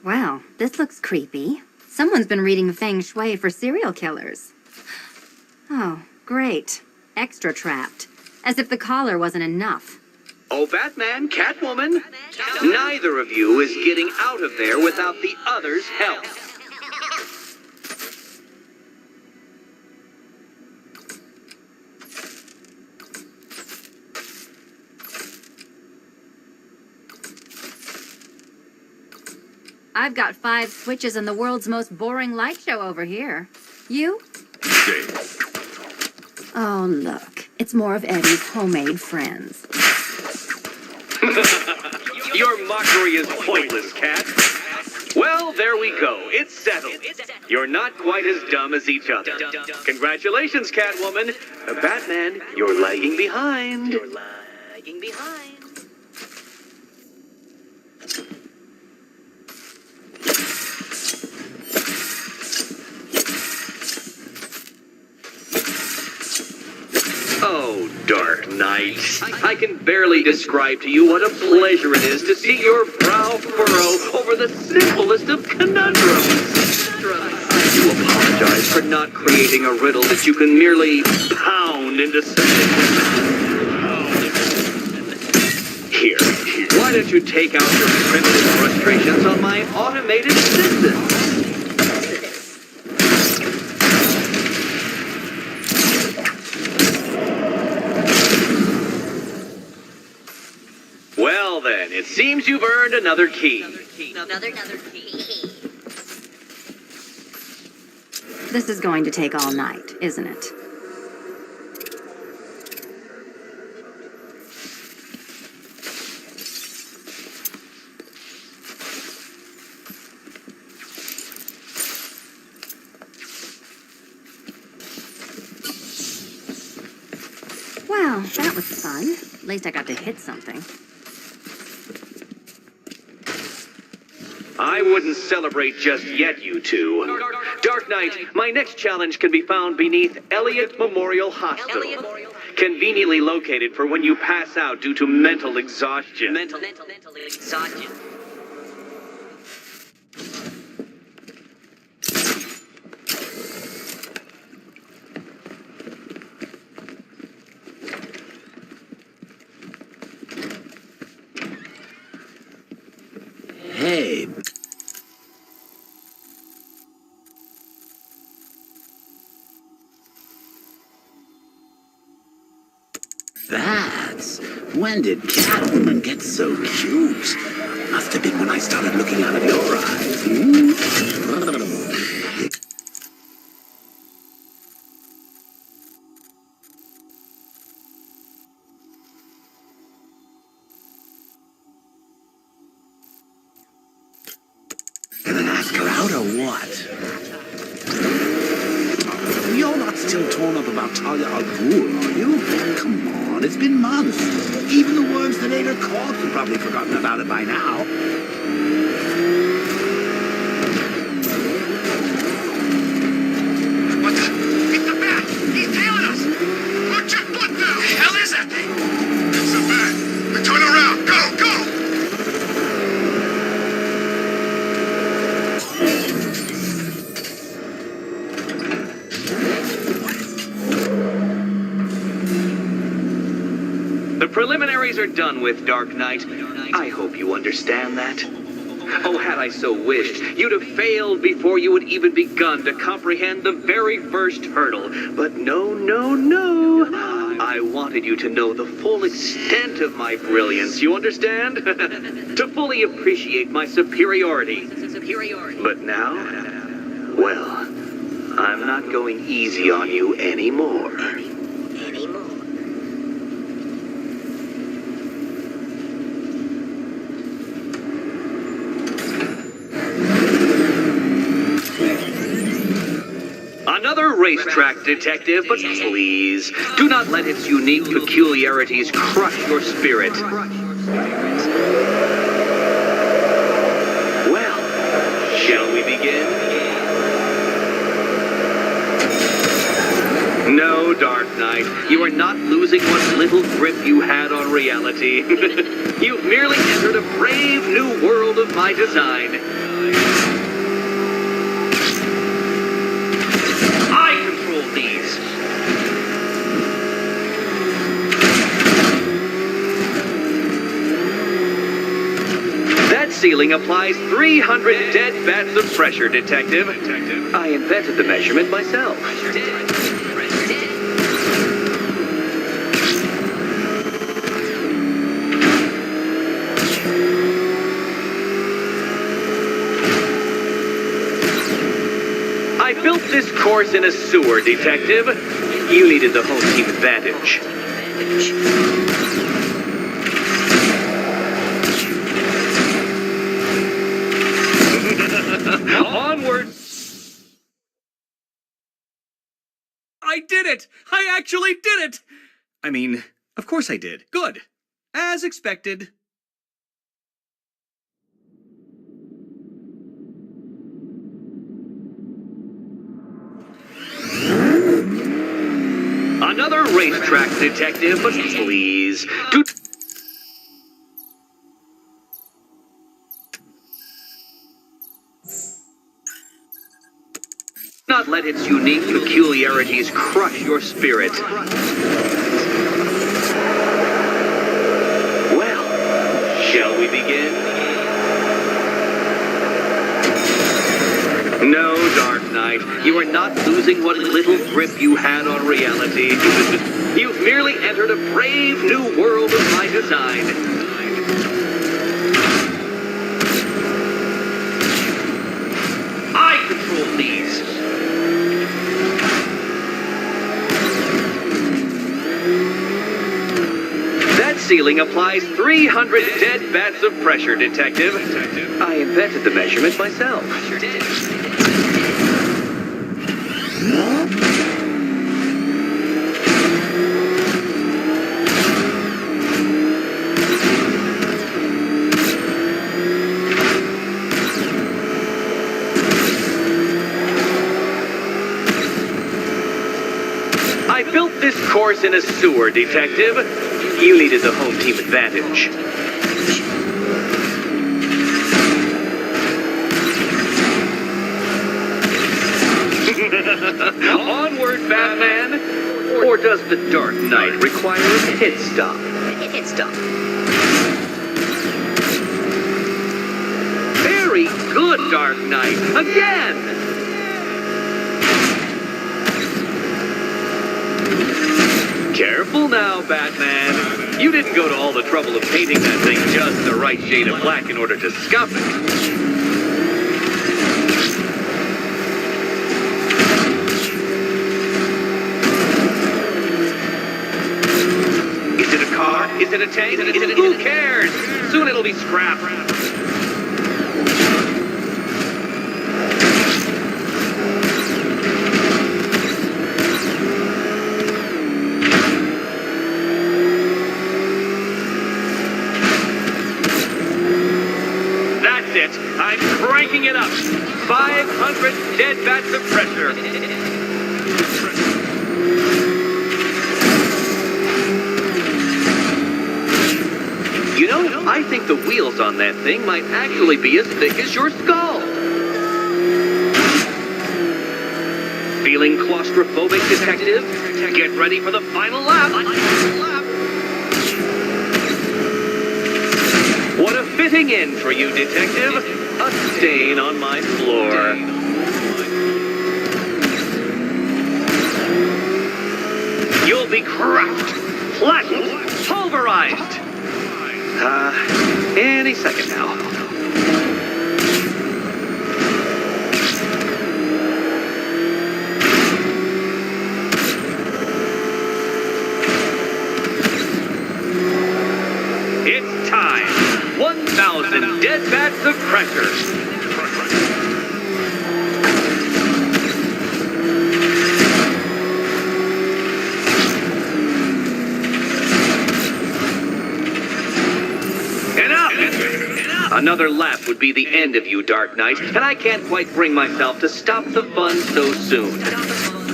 Wow, this looks creepy. Someone's been reading Feng Shui for serial killers. Oh, great. Extra trapped. As if the collar wasn't enough. Oh, Batman, Catwoman, neither of you is getting out of there without the other's help. I've got 5 switches in the world's most boring light show over here. You? Dave. Oh, look. It's more of Eddie's homemade friends. Your mockery is pointless, Cat. Well, there we go. It's settled. You're not quite as dumb as each other. Congratulations, Catwoman. Batman, you're lagging behind. Oh, Dark Knight. I can barely describe to you what a pleasure it is to see your brow furrow over the simplest of conundrums. I do apologize for not creating a riddle that you can merely pound into submission. Here, why don't you take out your primitive frustrations on my automated assistant? Well then, it seems you've earned another key. Another key. This is going to take all night, isn't it? Well, that was fun. At least I got to hit something. I wouldn't celebrate just yet, you two. Dark Knight, my next challenge can be found beneath Elliott Memorial Hospital. Conveniently located for when you pass out due to mental exhaustion. Mental exhaustion. Hey. That's... When did Catwoman get so cute? Must have been when I started looking out of your eyes. Gonna ask her out or what? You're not still torn up about Talia al Ghul, are you? Come on, it's been months. Even the worms that ate her corpse have probably forgotten about it by now. What the? It's the bat! He's tailing us! Watch your foot now! The hell is that thing? It's the bat! Turn around! Go! Go! The preliminaries are done with, Dark Knight. I hope you understand that. Oh, had I so wished, you'd have failed before you had even begun to comprehend the very first hurdle. But no, no, no. I wanted you to know the full extent of my brilliance, you understand? To fully appreciate my superiority. But now, well, I'm not going easy on you anymore. Another racetrack detective, but please, do not let its unique peculiarities crush your spirit. Well, shall we begin? No, Dark Knight, you are not losing what little grip you had on reality. You've merely entered a brave new world of my design. These. That ceiling applies 300 dead bats of pressure, Detective. I invented the measurement myself. I built this course in a sewer, Detective. You needed the home team advantage. Onward! I did it! I actually did it! I mean, of course I did. Good. As expected. Another racetrack detective, but please, do not let its unique peculiarities crush your spirit. Well, shall we begin? No, Dark Knight, you are not losing what little grip you had on reality. You've merely entered a brave new world of my design. I control these. That ceiling applies 300 dead bats of pressure, Detective. I invented the measurement myself. I built this course in a sewer, Detective. You needed the home team advantage. Onward, Batman! Or does the Dark Knight require a pit stop? Pit stop. Very good, Dark Knight. Again! Careful now, Batman. You didn't go to all the trouble of painting that thing just the right shade of black in order to scuff it. Is it a car? Is it a tank? Who cares? Soon it'll be scrap. That's it. I'm cranking it up. 500 dead bats of pressure. You know, I think the wheels on that thing might actually be as thick as your skull. Feeling claustrophobic, Detective? Get ready for the final lap. What a fitting end for you, Detective. A stain on my floor. You'll be cracked, flattened, pulverized. Any second now. It's time. 1,000 dead bats of pressure. Another lap would be the end of you, Dark Knight, and I can't quite bring myself to stop the fun so soon.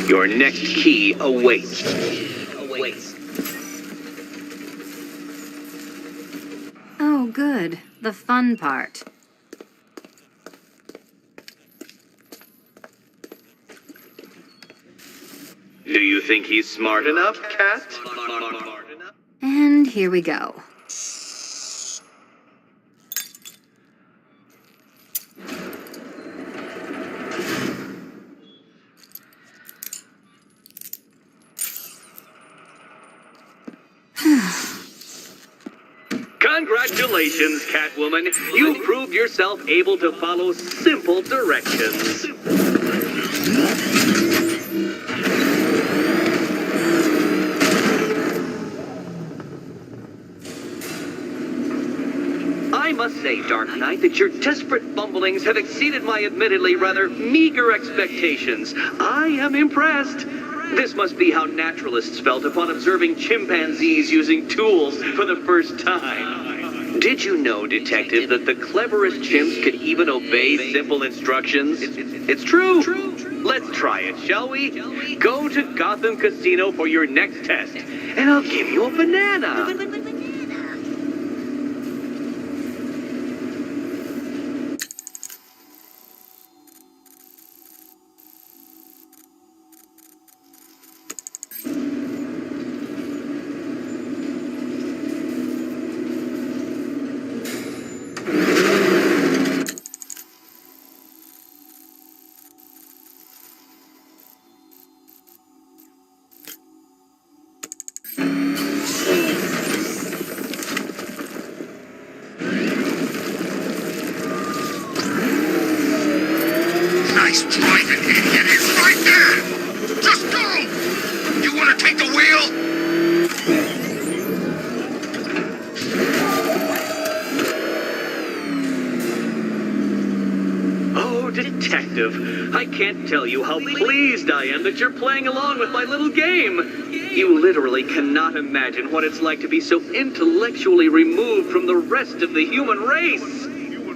Your next key awaits. Oh, good. The fun part. Do you think he's smart enough, Cat? And here we go. Congratulations, Catwoman. You proved yourself able to follow simple directions. I must say, Dark Knight, that your desperate bumblings have exceeded my admittedly rather meager expectations. I am impressed. This must be how naturalists felt upon observing chimpanzees using tools for the first time. Did you know, Detective, that the cleverest chimps could even obey simple instructions? It's true. Let's try it, shall we? Go to Gotham Casino for your next test, and I'll give you a banana. Nice driving, idiot. It's right there. Just go. You want to take the wheel? Oh, Detective, I can't tell you how pleased I am that you're playing along with my little game. You literally cannot imagine what it's like to be so intellectually removed from the rest of the human race.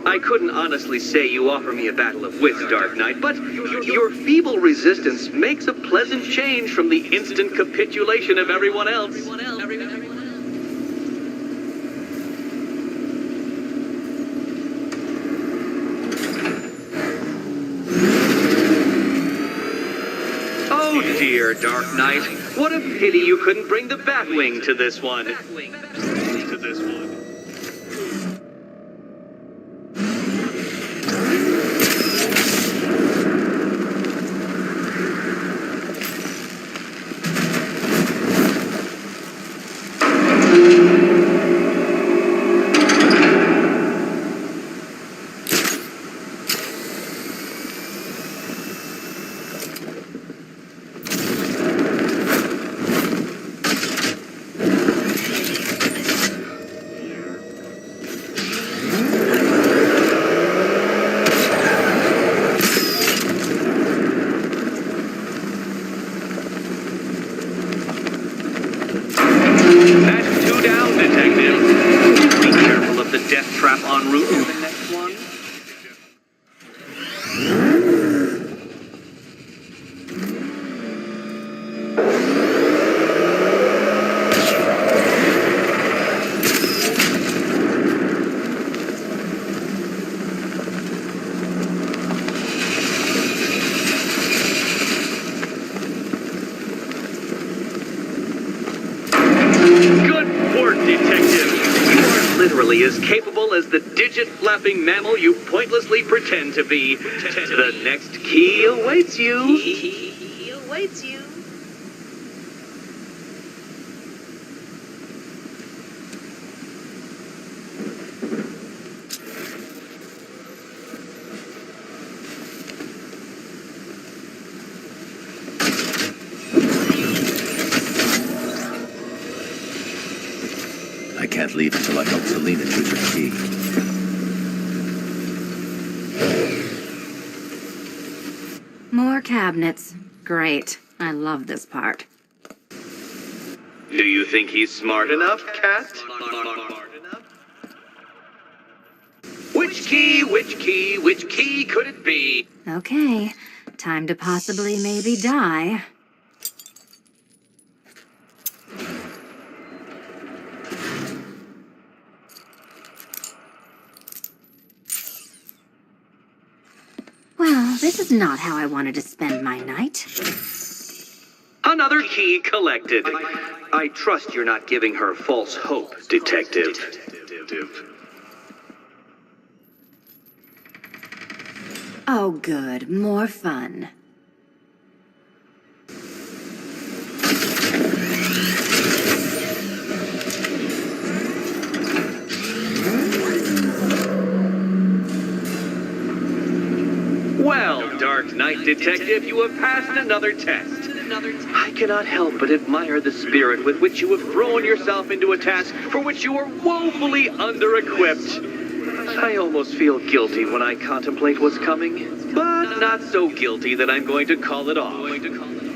I couldn't honestly say you offer me a battle of wits, Dark Knight, but your feeble resistance makes a pleasant change from the instant capitulation of everyone else. Oh dear, Dark Knight. What a pity you couldn't bring the Batwing to this one. That's two down, Detective. Be careful of the death trap en route to the next one. Good work, Detective. You are literally as capable as the digit-flapping mammal you pointlessly pretend to be. The next key awaits you. He awaits you. I can't leave until I help Selena choose her key. More cabinets. Great. I love this part. Do you think he's smart enough, Cat? Which key could it be? Okay. Time to possibly maybe die. Well, this is not how I wanted to spend my night. Another key collected. I trust you're not giving her false hope, Detective. Oh, good. More fun. Well, Dark Knight Detective, you have passed another test. I cannot help but admire the spirit with which you have thrown yourself into a task for which you are woefully under-equipped. I almost feel guilty when I contemplate what's coming, but not so guilty that I'm going to call it off.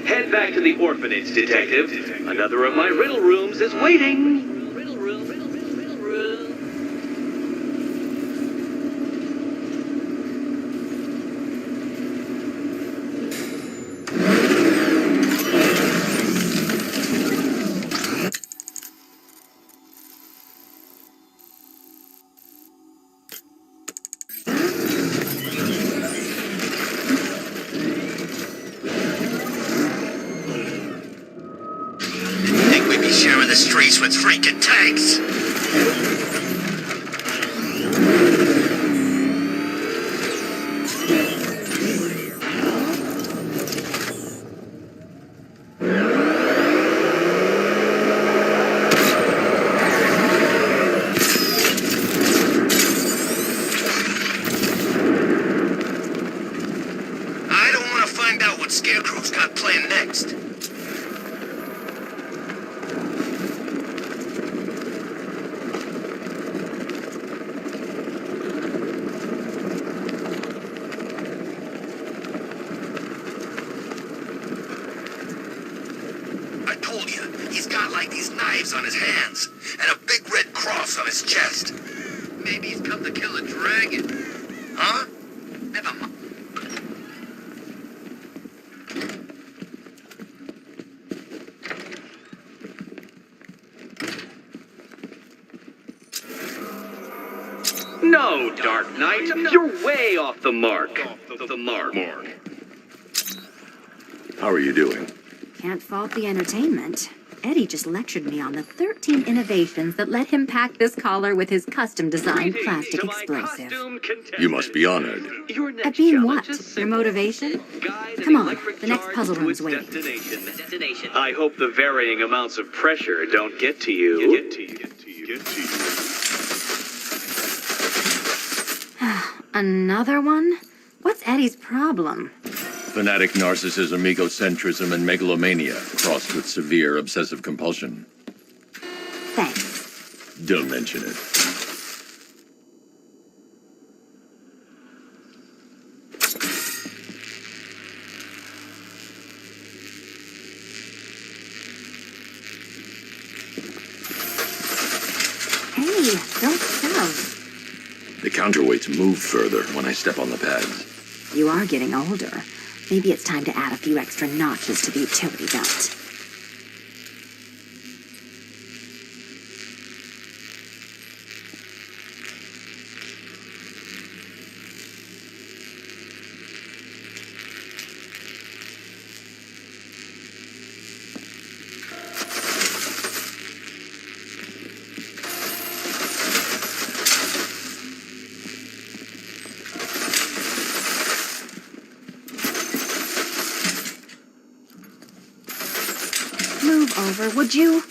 Head back to the orphanage, Detective. Another of my riddle rooms is waiting. Think we'd be sharing the streets with freaking tanks? I don't want to find out what Scarecrow's got planned next. I told you, he's got like these knives on his hands and a big red cross on his chest. Maybe he's come to kill a dragon. Huh? Never mind. No, Dark Knight, you're way off the mark. How are you doing? Can't fault the entertainment. Eddie just lectured me on the 13 innovations that let him pack this collar with his custom-designed plastic explosive. You must be honored. At being what? Your motivation? Come on, the next puzzle room's waiting. I hope the varying amounts of pressure don't get to you. Another one? What's Eddie's problem? Fanatic narcissism, egocentrism, and megalomania, crossed with severe obsessive compulsion. Thanks. Don't mention it. Hey, don't shove. The counterweights move further when I step on the pads. You are getting older. Maybe it's time to add a few extra notches to the utility belt. Move over, would you?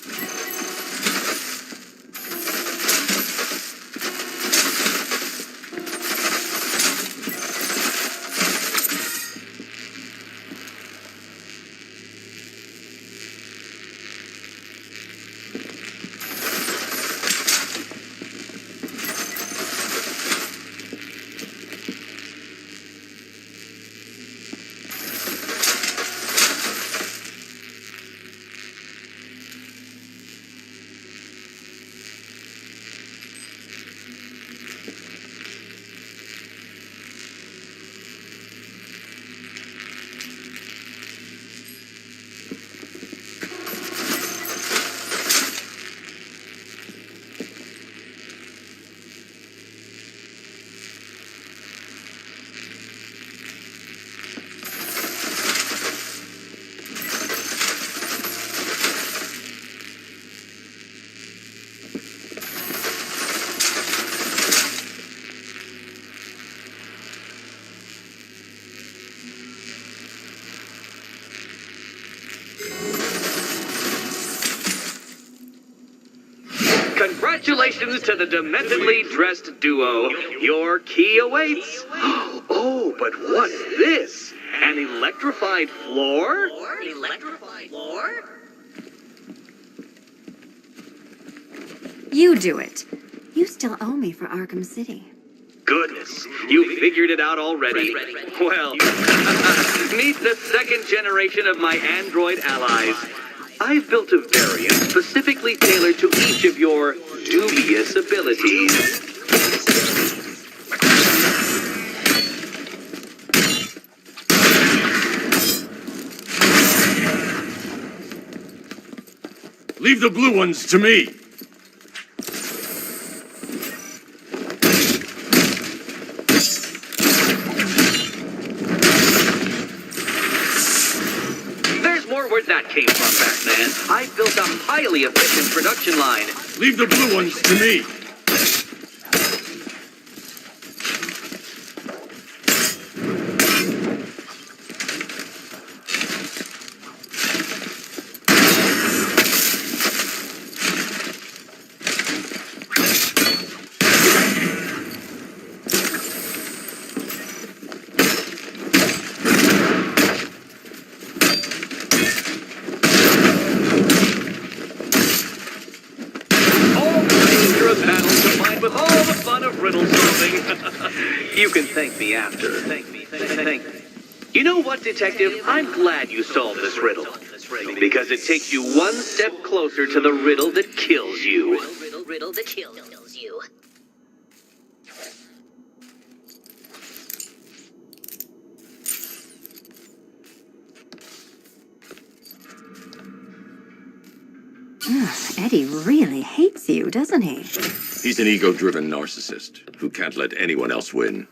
Congratulations to the dementedly dressed duo. Your key awaits. Oh, but what's this? An electrified floor? You do it. You still owe me for Arkham City. Goodness, you figured it out already. Well, meet the second generation of my android allies. I've built a variant specifically tailored to each of your dubious abilities. Leave the blue ones to me! Where'd that came from, Batman? I've built a highly efficient production line. Leave the blue ones to me! With all the fun of riddle solving. You can thank me after. Thank me. You know what, Detective? I'm glad you solved this riddle. Because it takes you one step closer to the riddle that kills you. Eddie really hates you, doesn't he? He's an ego-driven narcissist who can't let anyone else win.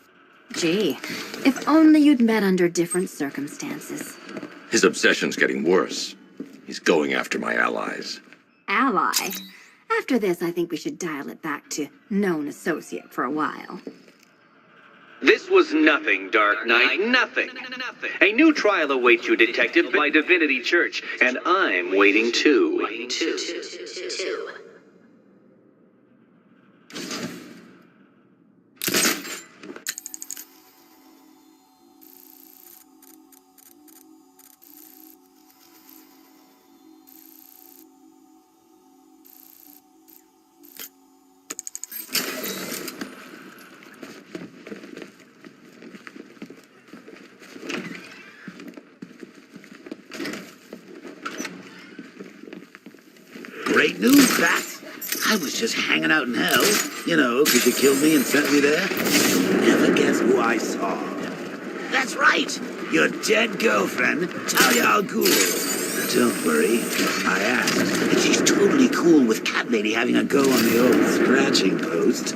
Gee, if only you'd met under different circumstances. His obsession's getting worse. He's going after my allies. Ally? After this, I think we should dial it back to known associate for a while. This was nothing, Dark Knight, nothing. A new trial awaits you, Detective, by Divinity Church, and I'm waiting too. Great news, Bat. I was just hanging out in hell, you know, because you killed me and sent me there. You'll never guess who I saw. That's right, your dead girlfriend, Talia al Ghul. Don't worry, I asked, and she's totally cool with Cat Lady having a go on the old scratching post.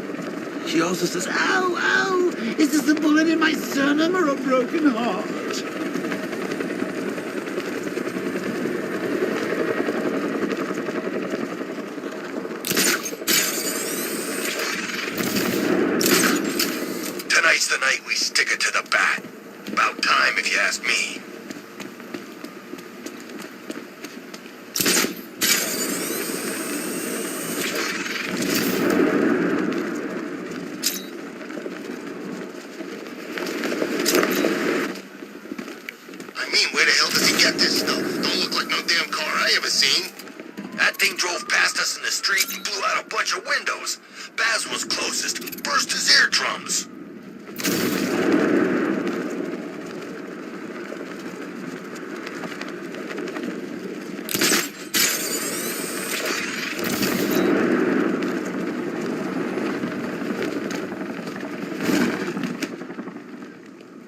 She also says, ow, ow, is this a bullet in my sternum or a broken heart? Tonight's the night we stick it to the bat. About time, if you ask me. I mean, where the hell does he get this stuff? Don't look like no damn car I ever seen. That thing drove past us in the street and blew out a bunch of windows. Baz was closest, burst his eardrums.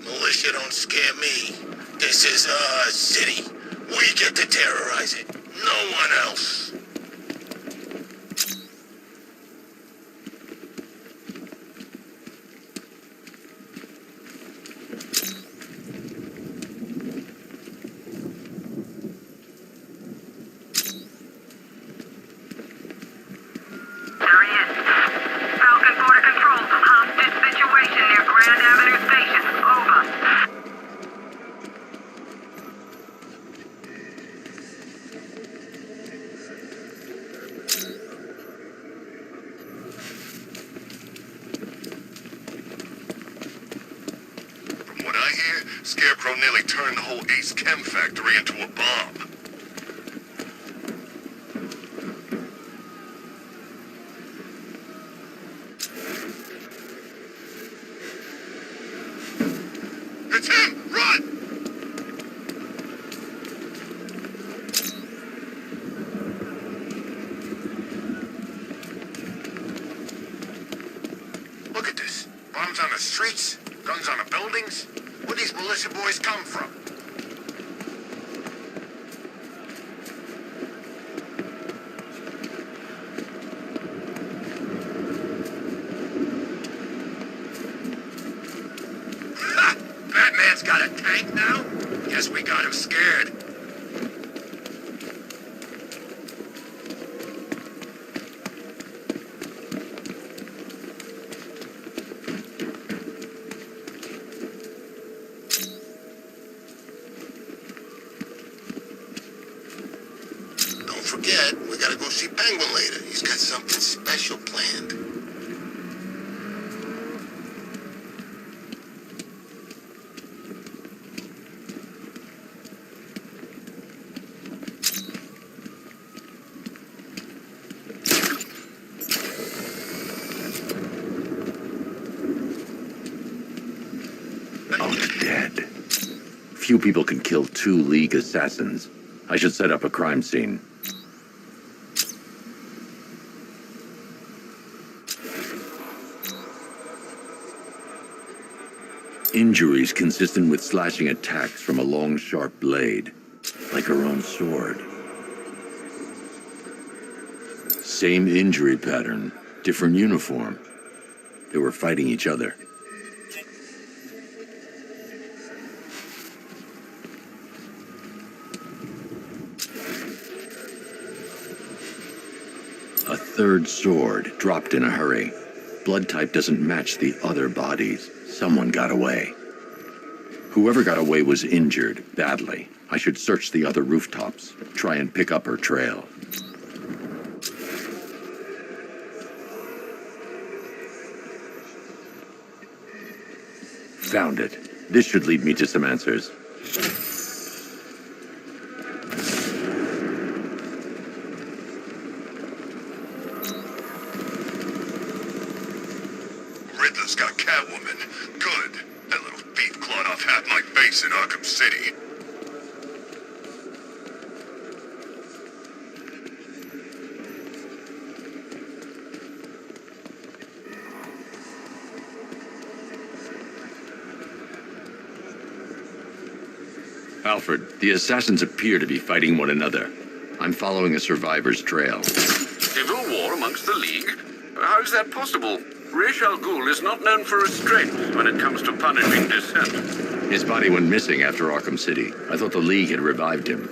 Militia don't scare me. This is our city. We get to terrorize it. No one else. There he is. Falcon Border Control. Hostage situation near Grand Avenue Station. Over. From what I hear, Scarecrow nearly turned the whole Ace Chem factory into a bomb. It's him! Run! Look at this. Bombs on the streets, guns on the buildings. Where these militia boys come from? Ha! Batman's got a tank now? Guess we got him scared. Don't forget, we gotta go see Penguin later. He's got something special planned. Oh, dead. Few people can kill 2 League assassins. I should set up a crime scene. Injuries consistent with slashing attacks from a long, sharp blade, like her own sword. Same injury pattern, different uniform. They were fighting each other. A third sword, dropped in a hurry. Blood type doesn't match the other bodies. Someone got away. Whoever got away was injured, badly. I should search the other rooftops, try and pick up her trail. Found it. This should lead me to some answers. Riddler's got Catwoman. Good. That little thief clawed off half my base in Arkham City. Alfred, the assassins appear to be fighting one another. I'm following a survivor's trail. Civil war amongst the League? How is that possible? Ra's al Ghul is not known for restraint when it comes to punishing dissent. His body went missing after Arkham City. I thought the League had revived him.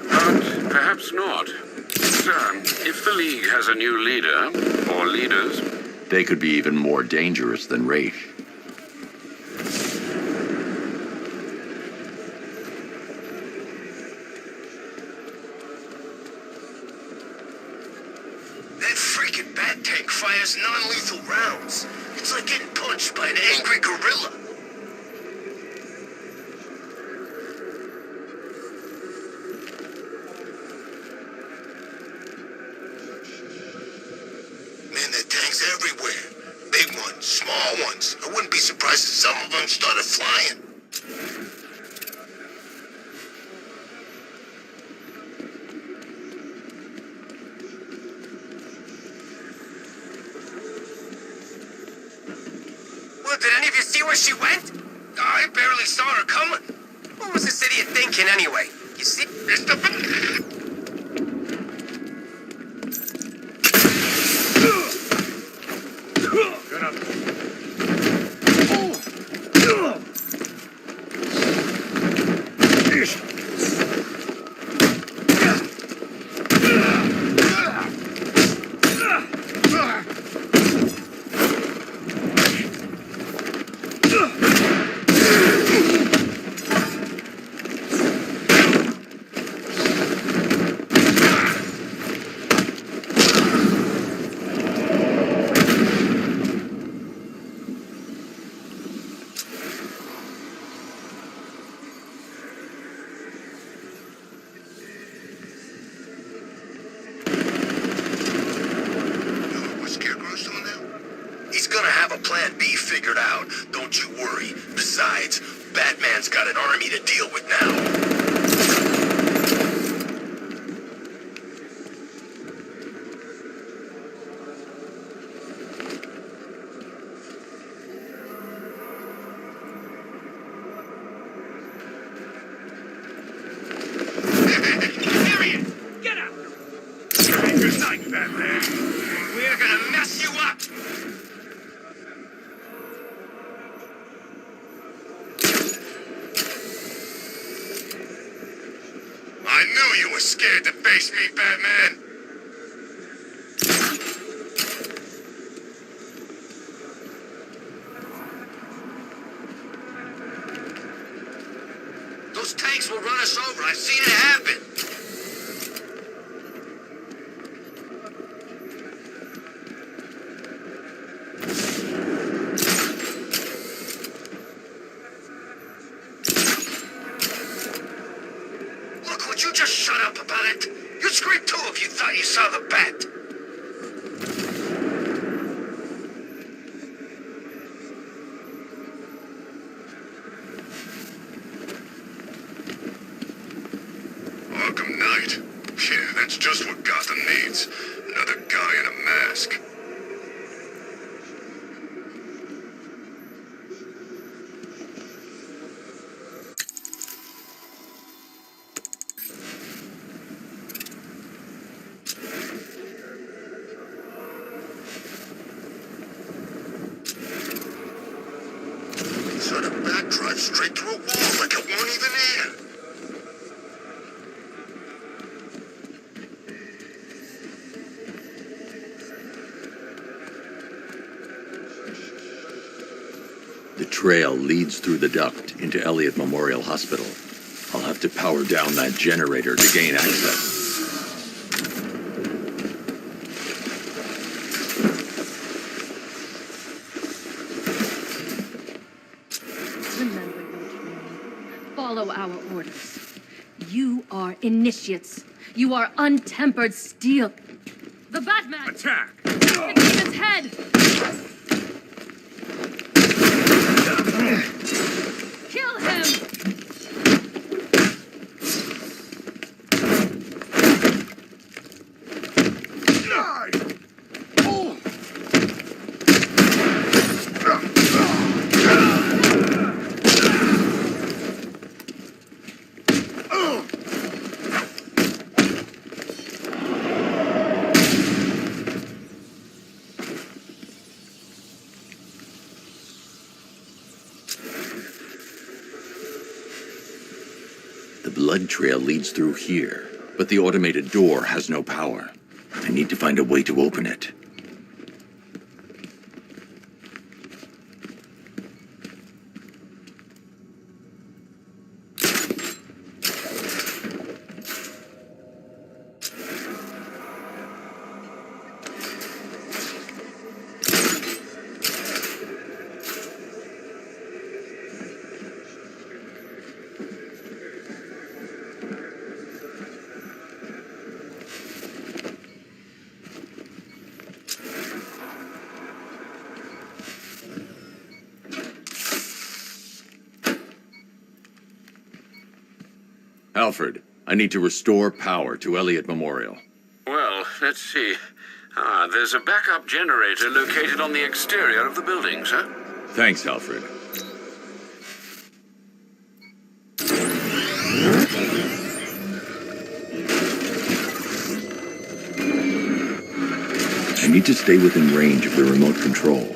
But perhaps not. Sir, if the League has a new leader, or leaders... They could be even more dangerous than Ra's. That freaking bat tank fires non-lethal rounds. It's like getting punched by an angry gorilla. Man, there are tanks everywhere. Big ones, small ones. I wouldn't be surprised if some of them started flying. Well, did any of you see where she went? I barely saw her coming. What was this idiot thinking anyway? You see? It's the... Shut up. He's gonna have a plan B figured out. Don't you worry. Besides, Batman's got an army to deal with now. Get out! Good night, Batman. We're gonna mess you up! I knew you were scared to face me, Batman. Those tanks will run us over. I've seen it happen. Look, would you just shut up about it? You'd scream too if you thought you saw the bat. Arkham Knight. Yeah, that's just what Gotham needs. Another guy in a mask. Drive straight through a wall like it won't even end. The trail leads through the duct into Elliott Memorial Hospital. I'll have to power down that generator to gain access. Remember your training. Follow our orders. You are initiates. You are untempered steel. The Batman! Attack! The demon's head! Kill him! The blood trail leads through here, but the automated door has no power. I need to find a way to open it. Alfred, I need to restore power to Elliott Memorial. Well, let's see. There's a backup generator located on the exterior of the building, sir. Thanks, Alfred. I need to stay within range of the remote control.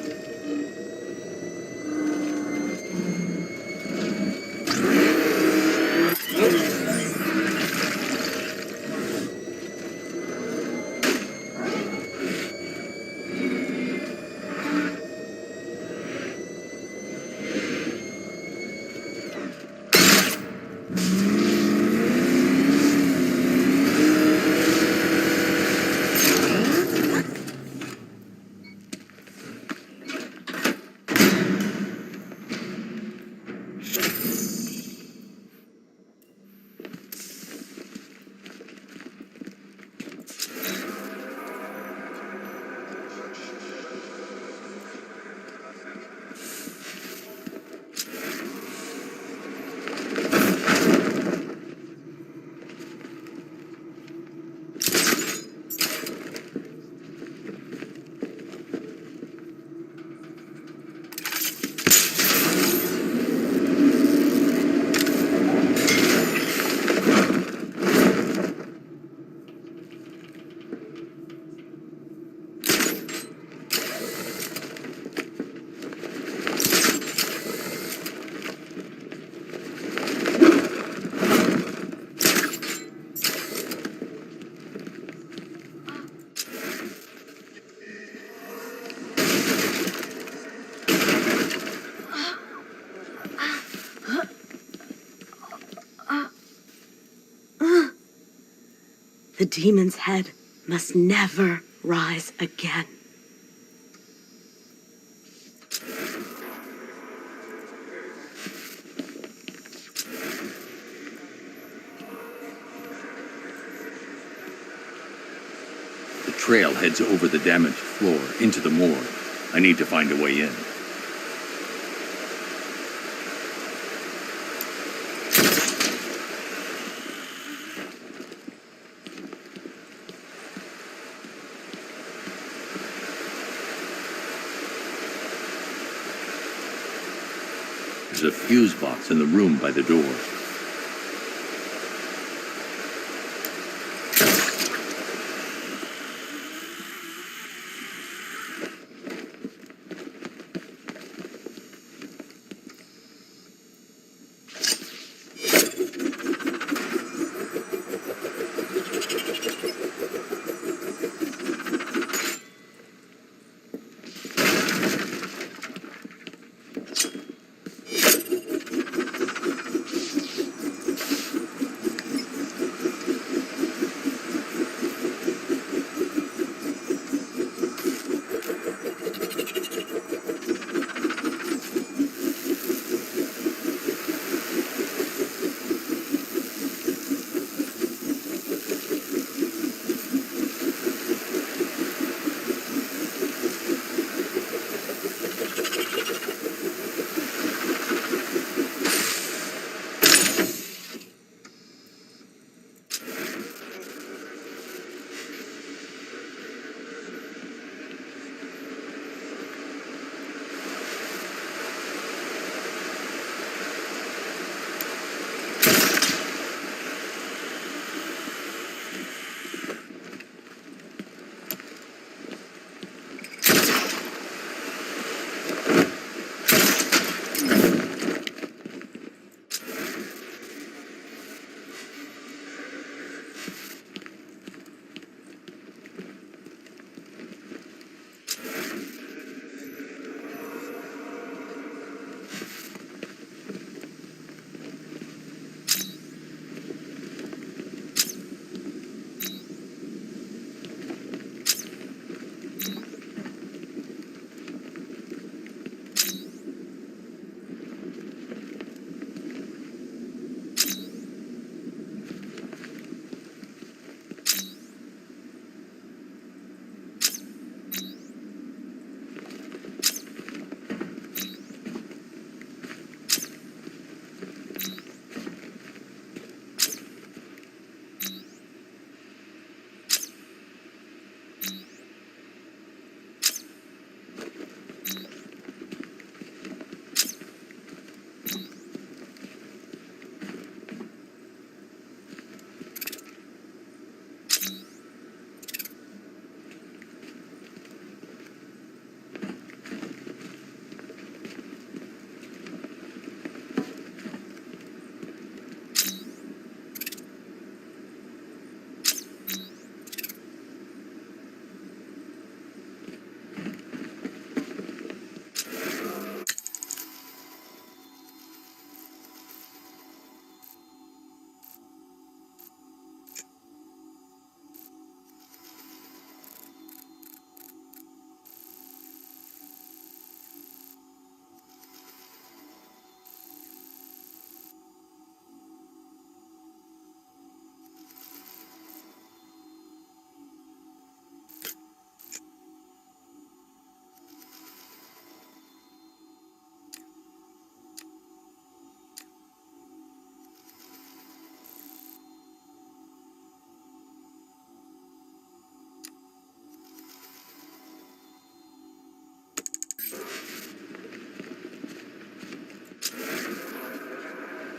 The demon's head must never rise again. The trail heads over the damaged floor into the morgue. I need to find a way in. There's a fuse box in the room by the door.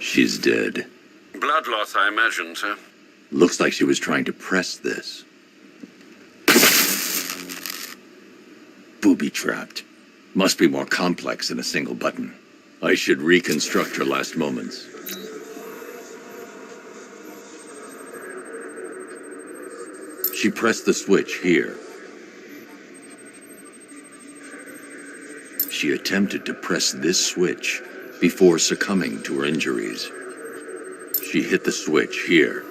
She's dead. Blood loss, I imagine, sir. Looks like she was trying to press this. Booby-trapped. Must be more complex than a single button. I should reconstruct her last moments. She pressed the switch here. She attempted to press this switch before succumbing to her injuries. She hit the switch here.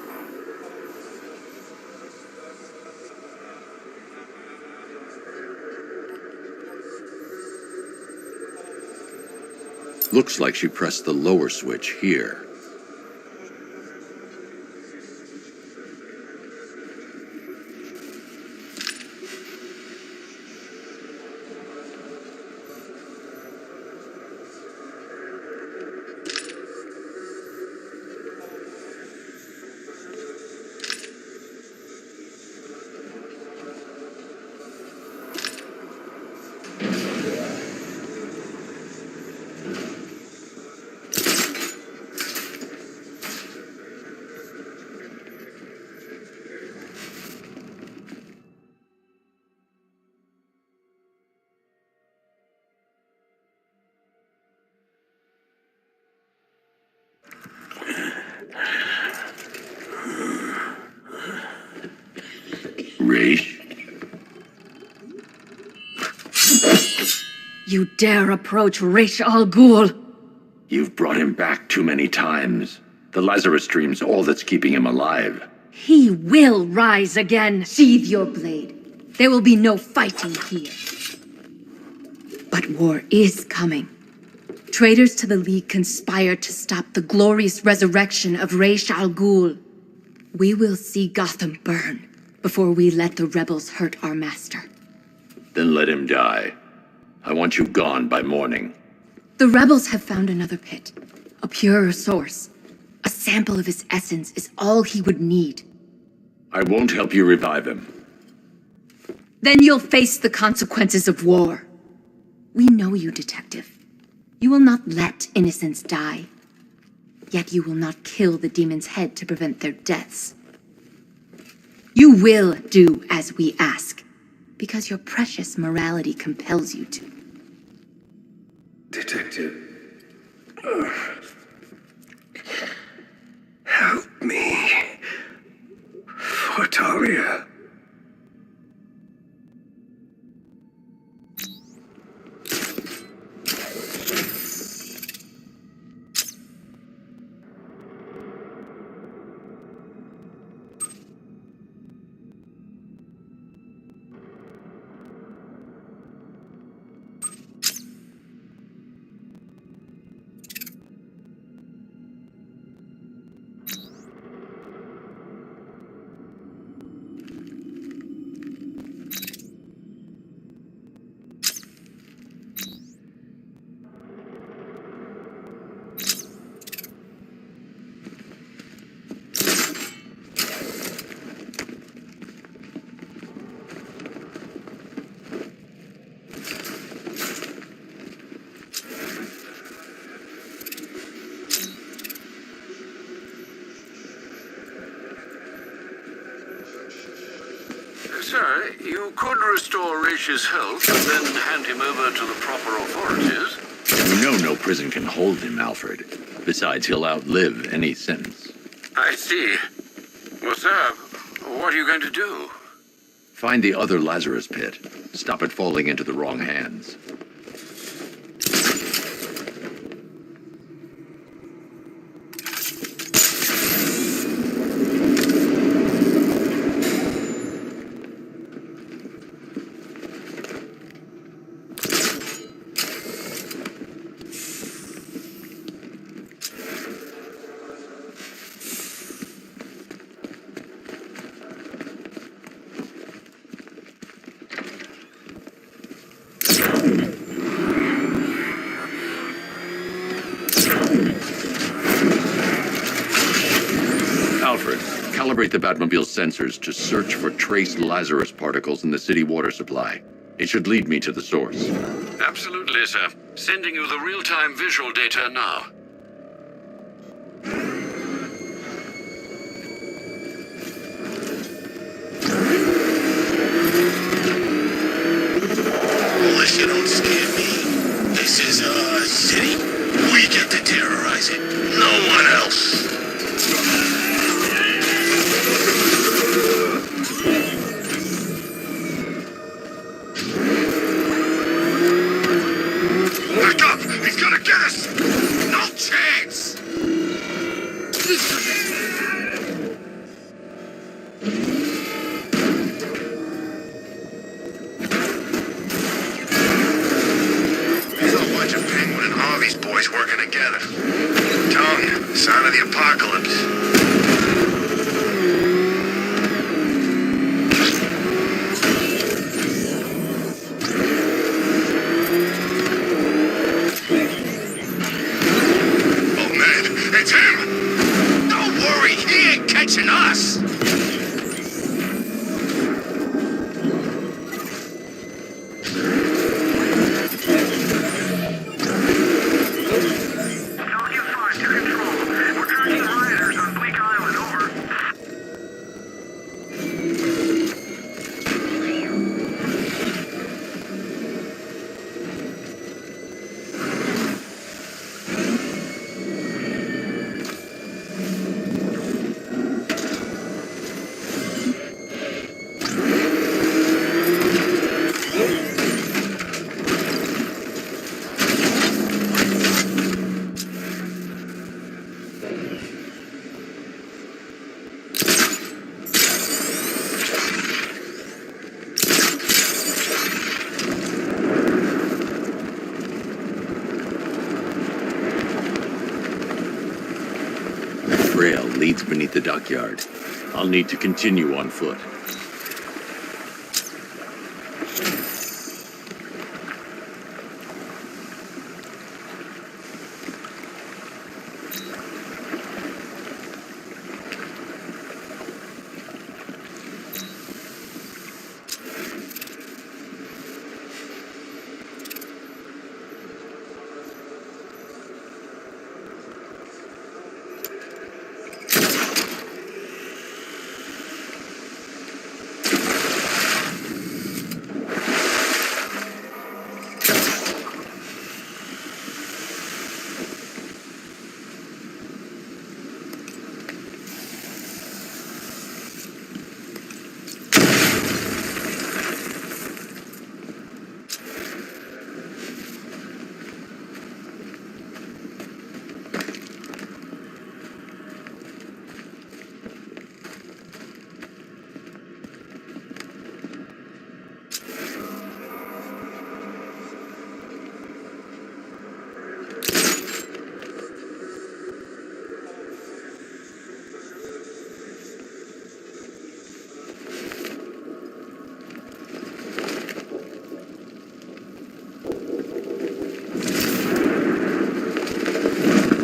Looks like she pressed the lower switch here. Raish? You dare approach Raish Al Ghul? You've brought him back too many times. The Lazarus Stream's all that's keeping him alive. He will rise again. Sheathe your blade. There will be no fighting here. But war is coming. Traitors to the League conspire to stop the glorious resurrection of Raish Al Ghul. We will see Gotham burn before we let the rebels hurt our master. Then let him die. I want you gone by morning. The rebels have found another pit, a purer source. A sample of his essence is all he would need. I won't help you revive him. Then you'll face the consequences of war. We know you, Detective. You will not let innocents die. Yet you will not kill the demon's head to prevent their deaths. You will do as we ask, because your precious morality compels you to. Detective. Help me. For Talia. Sir, you could restore Raish's health and then hand him over to the proper authorities. You know no prison can hold him, Alfred. Besides, he'll outlive any sentence. I see. Well, sir, what are you going to do? Find the other Lazarus pit. Stop it falling into the wrong hands. Alfred, calibrate the Batmobile's sensors to search for trace Lazarus particles in the city water supply. It should lead me to the source. Absolutely, sir. Sending you the real-time visual data now. militia don't scare me. This is our city. We get to terrorize it. No one else. Back up! He's gonna get us! No chance! There's a bunch of Penguin and Harvey's boys working together. Tongue, sign of the apocalypse. Oh man, it's him! Don't worry, he ain't catching us! Trail leads beneath the dockyard. I'll need to continue on foot.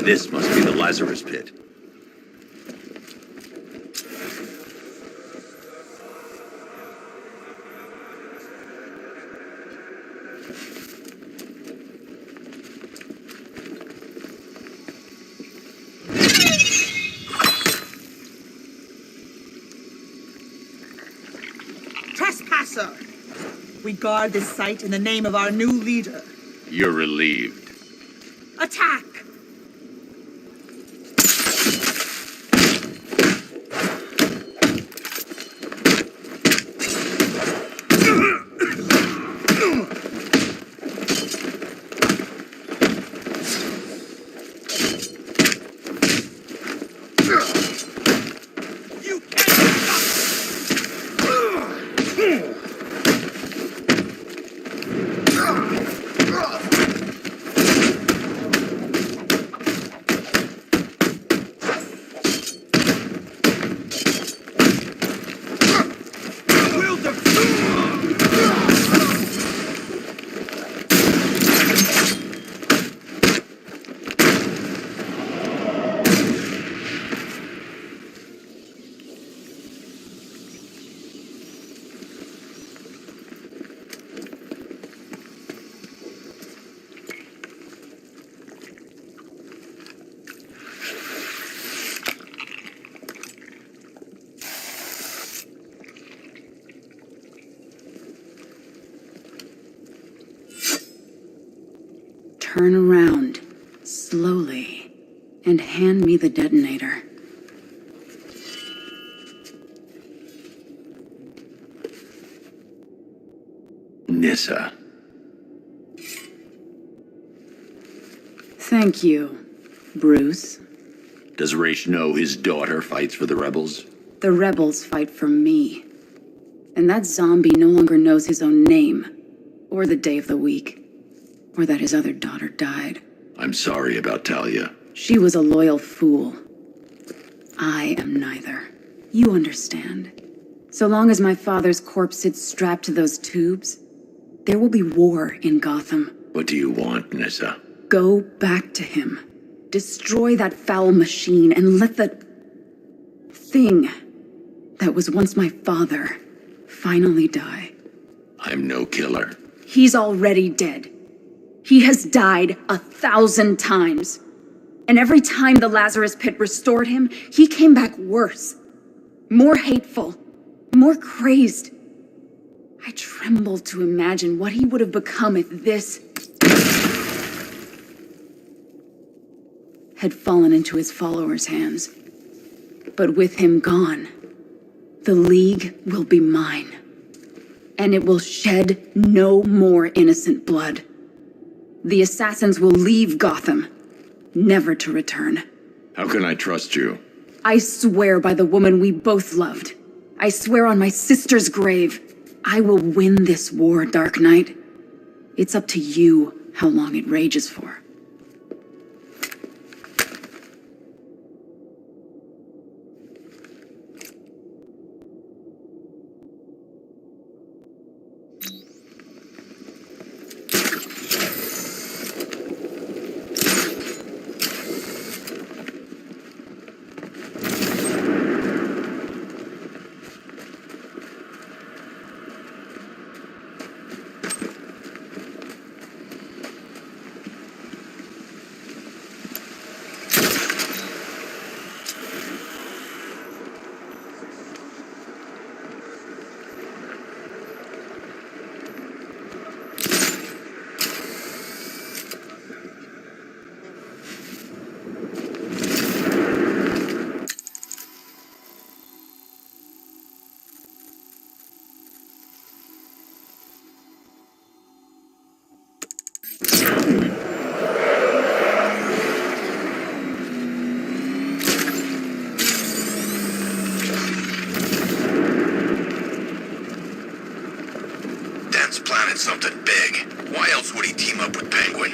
This must be the Lazarus Pit. Trespasser! We guard this site in the name of our new leader. You're relieved. Attack! turn around, slowly, and hand me the detonator. Nissa. Thank you, Bruce. Does Raish know his daughter fights for the rebels? The rebels fight for me. And that zombie no longer knows his own name, or the day of the week, or that his other daughter died. I'm sorry about Talia. She was a loyal fool. I am neither. You understand. So long as my father's corpse sits strapped to those tubes, there will be war in Gotham. What do you want, Nissa? Go back to him. Destroy that foul machine and let the thing that was once my father finally die. I'm no killer. He's already dead. He has died 1,000 times. And every time the Lazarus Pit restored him, he came back worse. More hateful. More crazed. I tremble to imagine what he would have become if this had fallen into his followers' hands. But with him gone, the League will be mine. And it will shed no more innocent blood. The assassins will leave Gotham, never to return. How can I trust you? I swear by the woman we both loved. I swear on my sister's grave. I will win this war, Dark Knight. It's up to you how long it rages for. Something big. Why else would he team up with Penguin?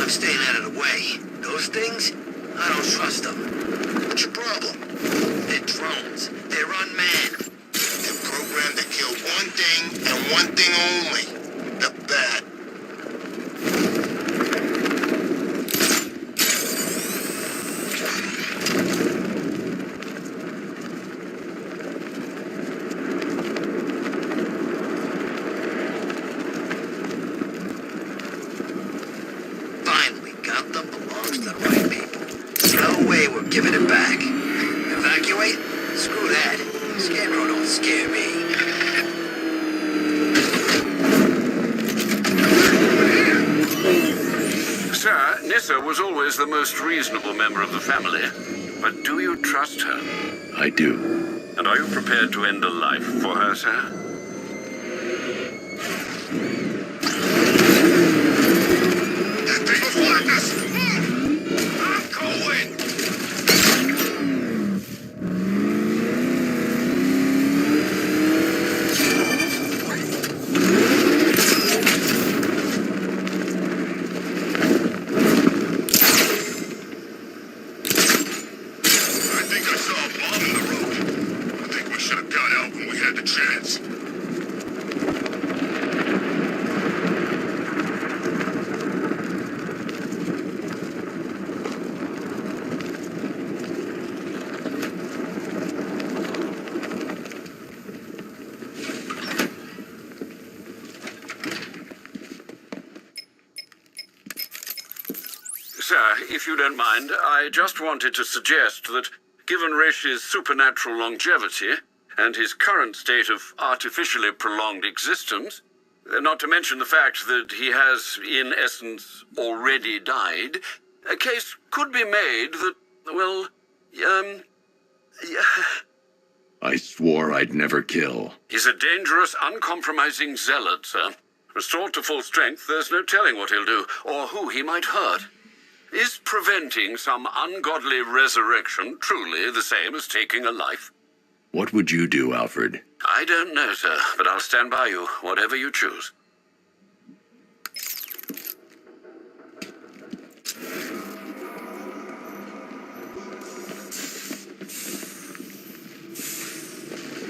I'm staying out of the way. Those things, I don't trust them. What's your problem? They're drones. They're unmanned. They're programmed to kill one thing and one thing only. The bat. Finally, Gotham belongs to the right people. No way we're giving it back. Evacuate? Screw that. Scarecrow don't scare me. Sir, Nissa was always the most reasonable member of the family. But do you trust her? I do. And are you prepared to end a life for her, sir? That thing was wanting us! I'm going! I think I saw a bomb in the road. I think we should have got out when we had the chance. Sir, if you don't mind, I just wanted to suggest that, given Resh's supernatural longevity and his current state of artificially prolonged existence, not to mention the fact that he has, in essence, already died, a case could be made that, well, I swore I'd never kill. he's a dangerous, uncompromising zealot, sir. Restored to full strength, there's no telling what he'll do, or who he might hurt. Is preventing some ungodly resurrection truly the same as taking a life? What would you do, Alfred? I don't know, sir, but I'll stand by you, whatever you choose.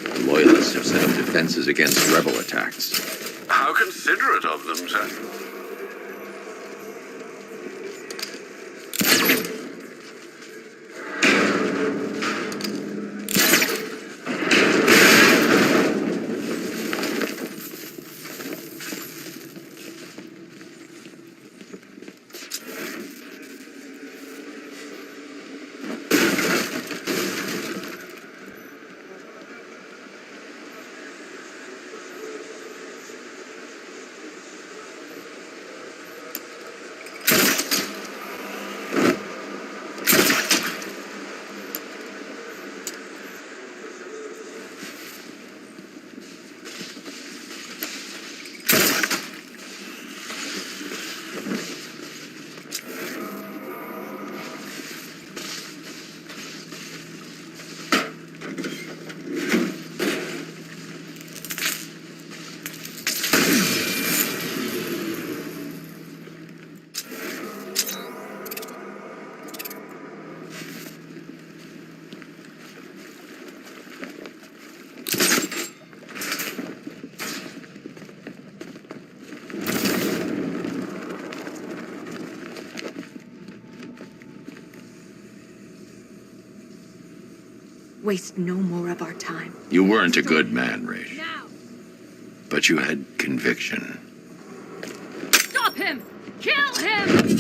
The Loyalists have set up defenses against rebel attacks. How considerate of them, sir. Waste no more of our time. You weren't a good man, Resh. But you had conviction. Stop him! Kill him!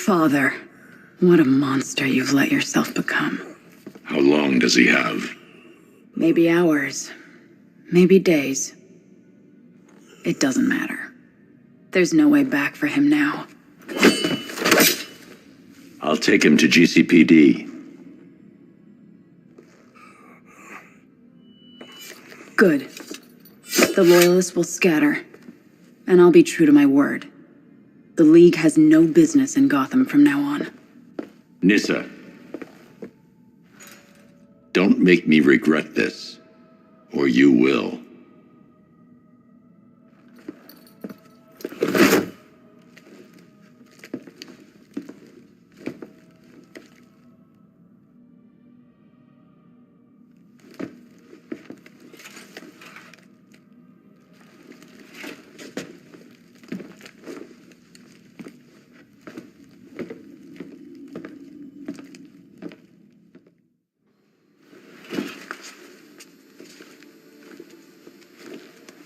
Father, what a monster you've let yourself become. How long does he have? Maybe hours. Maybe days. It doesn't matter. There's no way back for him now. I'll take him to GCPD. Good. The Loyalists will scatter, and I'll be true to my word. The League has no business in Gotham from now on. Nyssa. Don't make me regret this, or you will.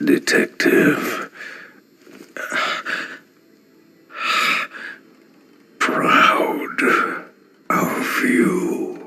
Detective. Proud of you.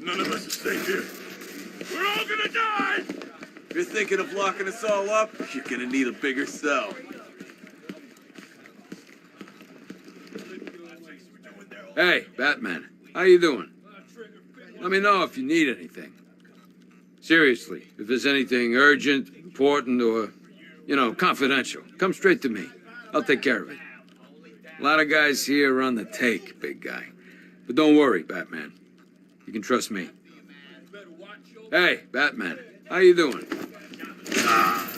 None of us is safe here. We're all gonna die! If you're thinking of locking us all up, you're gonna need a bigger cell. Hey, Batman. How you doing? Let me know if you need anything. Seriously, if there's anything urgent, important, or, confidential, come straight to me. I'll take care of it. A lot of guys here are on the take, big guy. But don't worry, Batman. You can trust me. Hey, Batman. How you doing?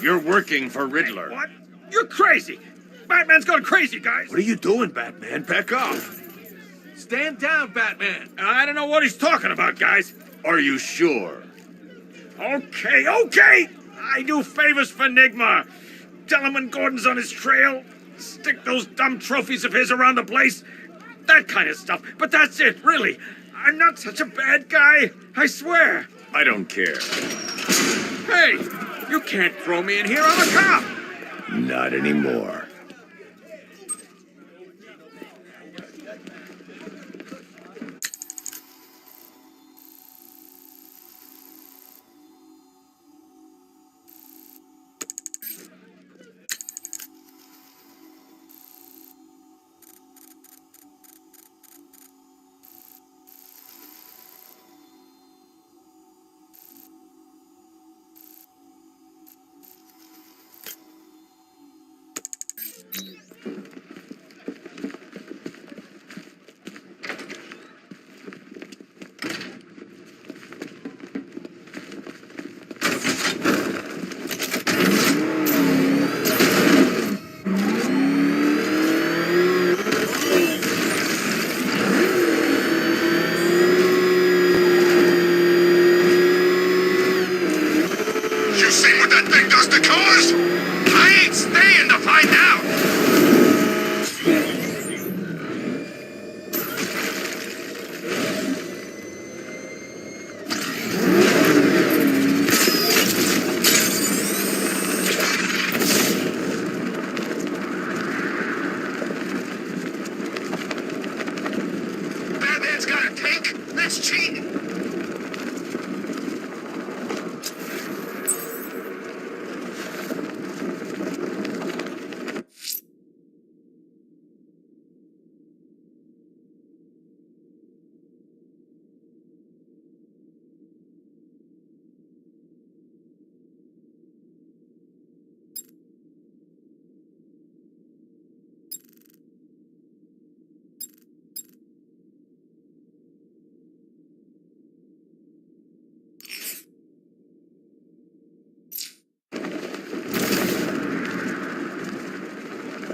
You're working for Riddler. What? You're crazy! Batman's gone crazy, guys! What are you doing, Batman? Back off. Stand down, Batman! I don't know what he's talking about, guys. Are you sure? Okay! I do favors for Enigma. Tell him when Gordon's on his trail. Stick those dumb trophies of his around the place. That kind of stuff. But that's it, really. I'm not such a bad guy. I swear. I don't care. Hey, you can't throw me in here. I'm a cop. Not anymore.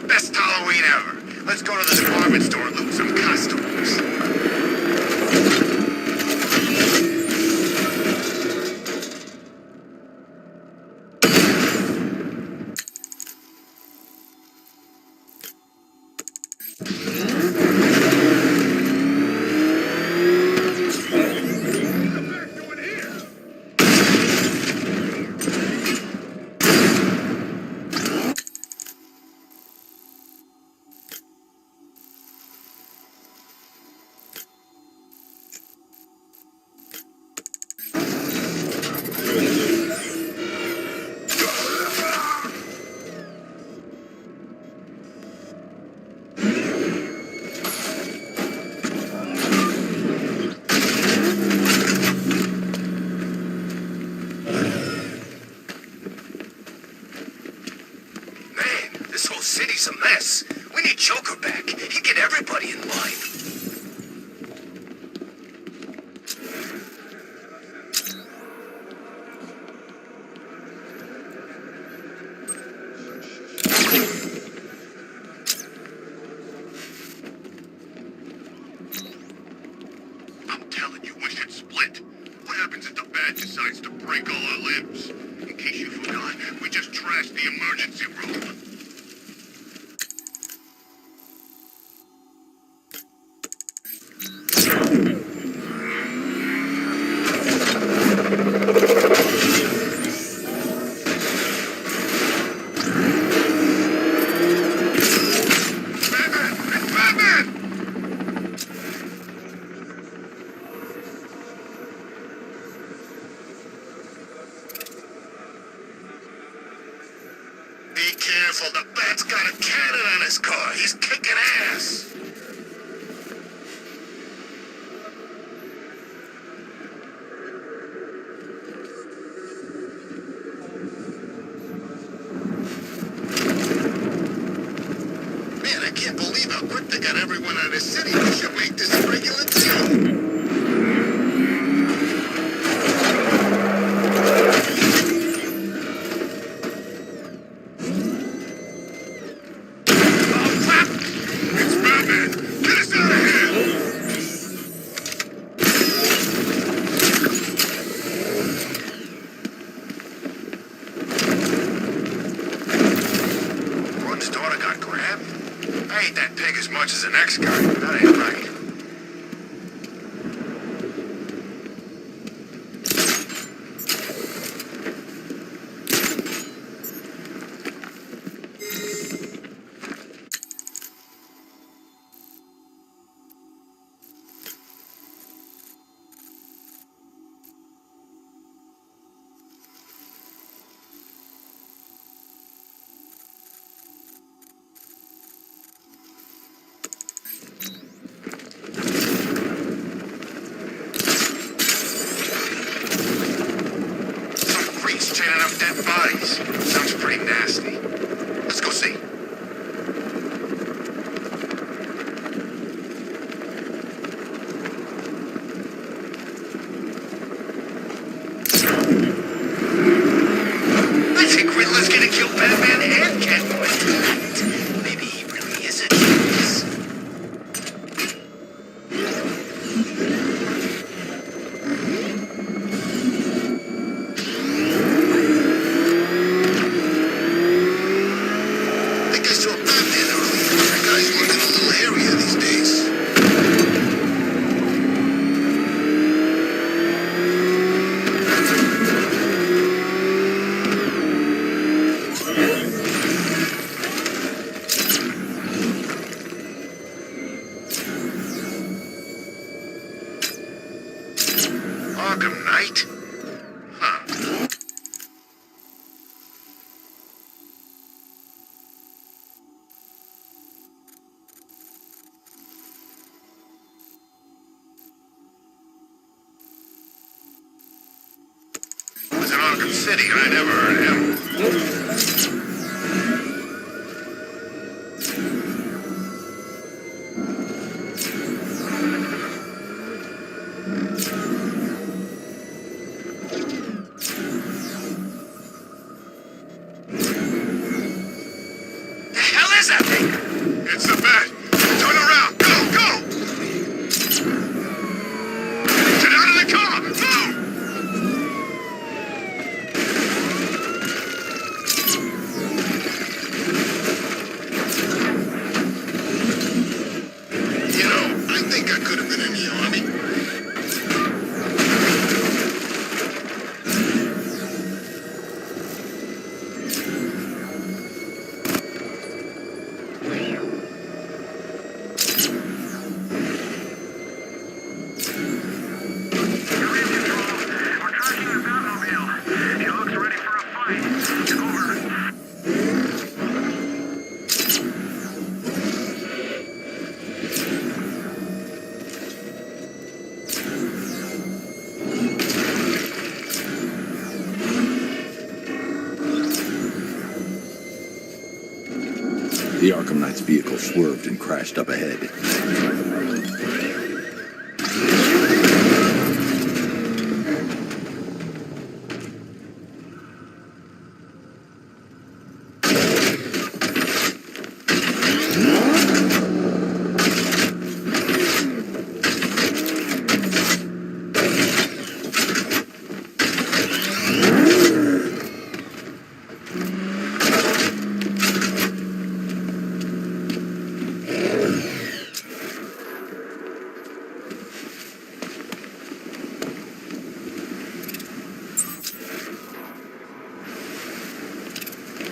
Best Halloween ever. Let's go to the department store and loot some costumes. whole city's a mess. We need Joker back. He'd get everybody in line. I'm telling you, we should split. What happens if the Bat decides to break all our limbs? In case you forgot, we just trashed the emergency room. Be careful, the Bat's got a cannon on his car. He's kicking ass. Man, I can't believe how quick they got everyone out of the city. We should make this a regular deal. Gordon's daughter got grabbed? I hate that pig as much as the next guy, but that ain't right. Creeps chaining up dead bodies. Sounds pretty nasty. Let's go see. I think Riddler's gonna kill Batman and Catwoman tonight. Maybe he really is a genius. I think I saw Batman earlier. That guy's looking a little hairier these days. Arkham Knight? Huh. Was in Arkham City, and I never heard of him. The hell is that thing? It's the Bat. Turn around. Go, go! Get out of the car! Move! You know, I think I could have been in the army. The Arkham Knight's vehicle swerved and crashed up ahead.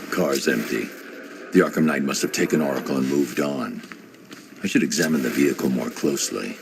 Car's empty. The Arkham Knight must have taken Oracle and moved on. I should examine the vehicle more closely.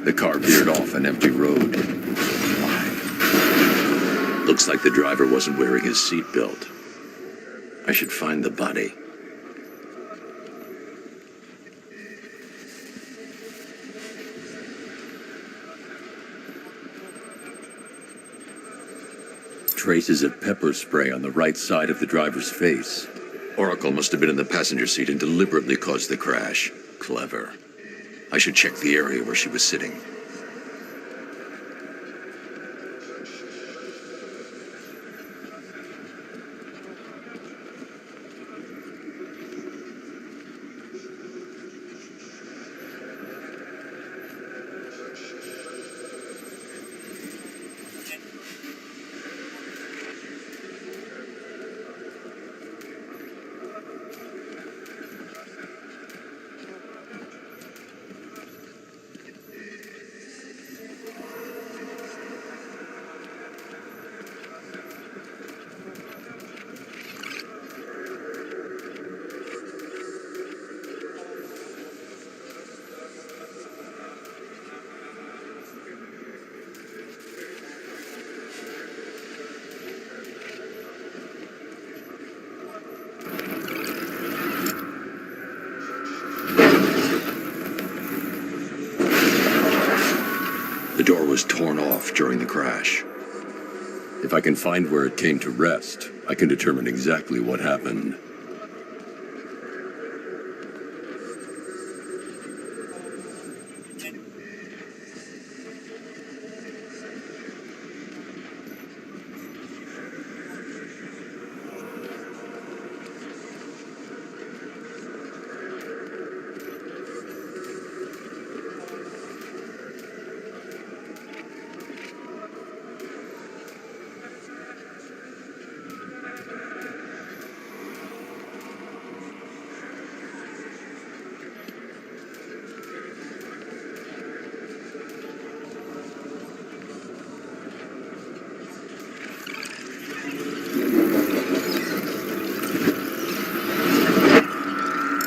The car veered off an empty road. Why? Looks like the driver wasn't wearing his seatbelt. I should find the body. Traces of pepper spray on the right side of the driver's face. Oracle must have been in the passenger seat and deliberately caused the crash. Clever. I should check the area where she was sitting. The door was torn off during the crash. If I can find where it came to rest, I can determine exactly what happened.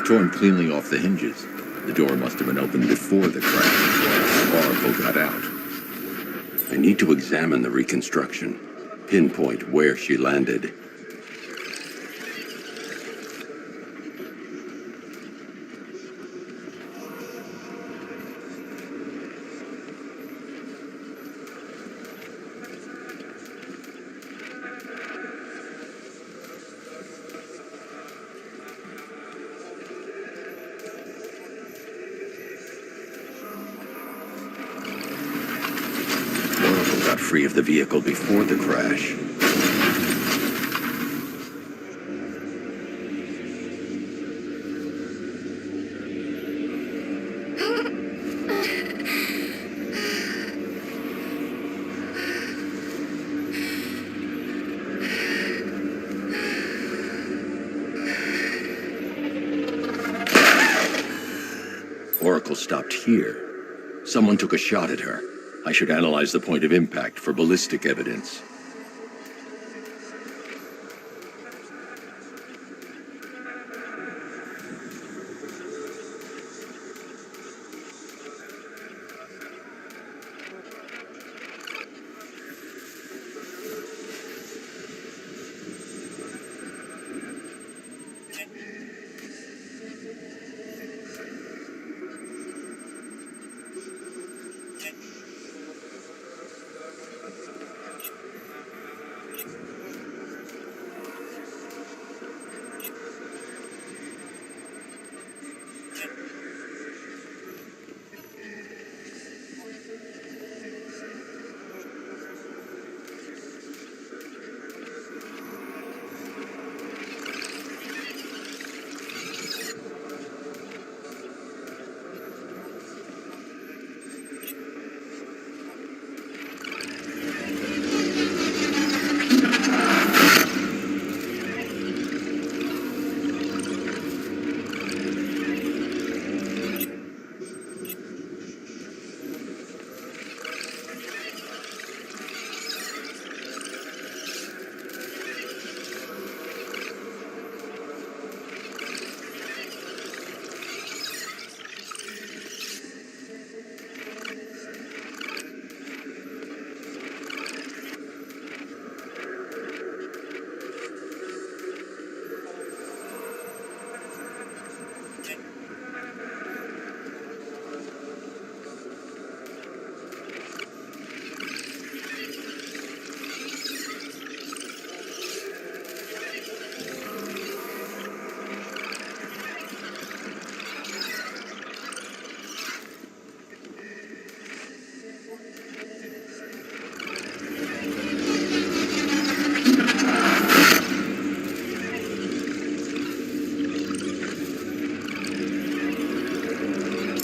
Torn cleanly off the hinges. The door must have been opened before the crash. Oracle got out. I need to examine the reconstruction, pinpoint where she landed. Got free of the vehicle before the crash. vehicle stopped here. Someone took a shot at her. I should analyze the point of impact for ballistic evidence.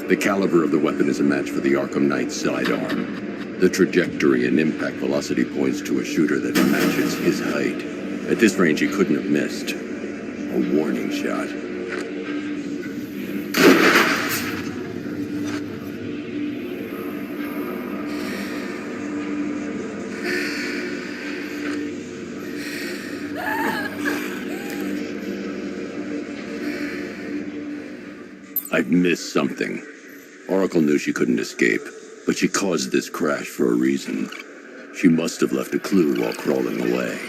The caliber of the weapon is a match for the Arkham Knight's sidearm. The trajectory and impact velocity points to a shooter that matches his height. At this range, he couldn't have missed. A warning shot. I've missed something. Oracle knew she couldn't escape, but she caused this crash for a reason. She must have left a clue while crawling away.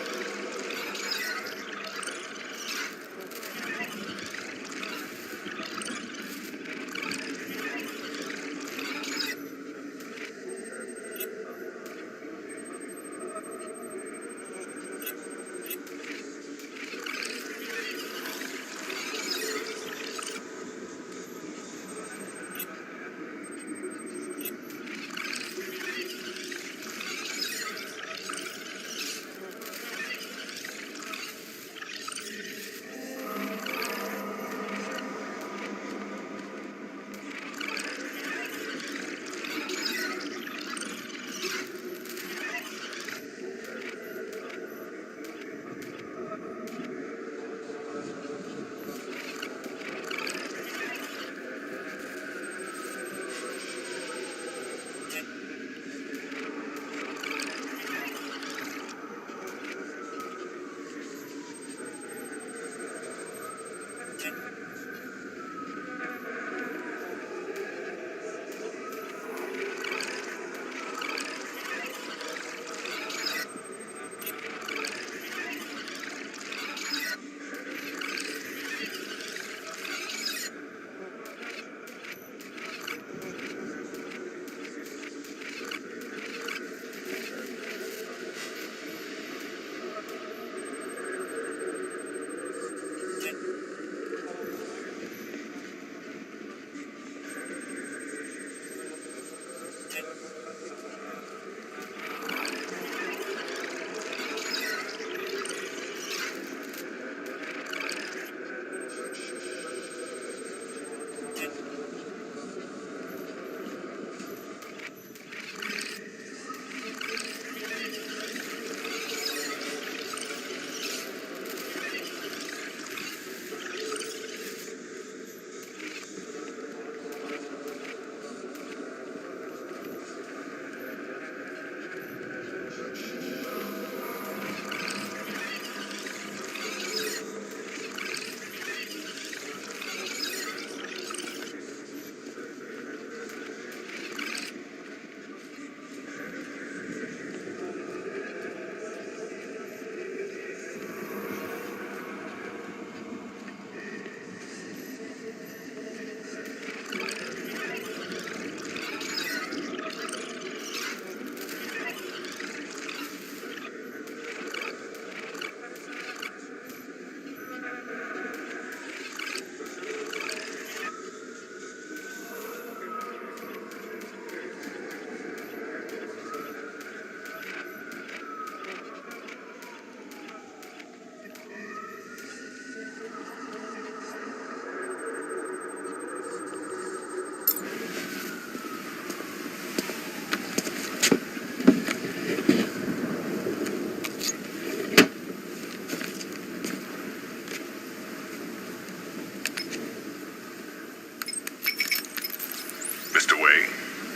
me.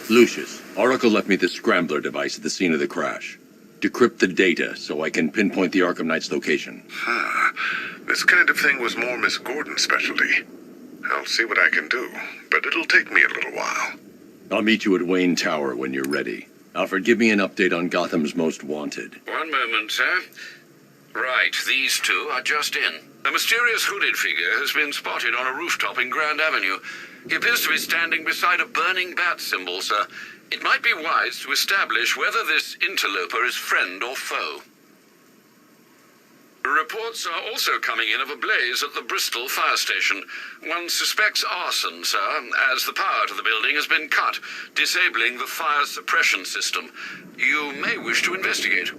Lucius, Oracle left me the scrambler device at the scene of the crash. Decrypt the data so I can pinpoint the Arkham Knight's location. This kind of thing was more Miss Gordon's specialty. I'll see what I can do, but it'll take me a little while. I'll meet you at Wayne Tower when you're ready. Alfred, give me an update on Gotham's Most Wanted. One moment, sir. Right, these two are just in. A mysterious hooded figure has been spotted on a rooftop in Grand Avenue. He appears to be standing beside a burning bat symbol, sir. It might be wise to establish whether this interloper is friend or foe. Reports are also coming in of a blaze at the Bristol fire station. One suspects arson, sir, as the power to the building has been cut, disabling the fire suppression system. You may wish to investigate.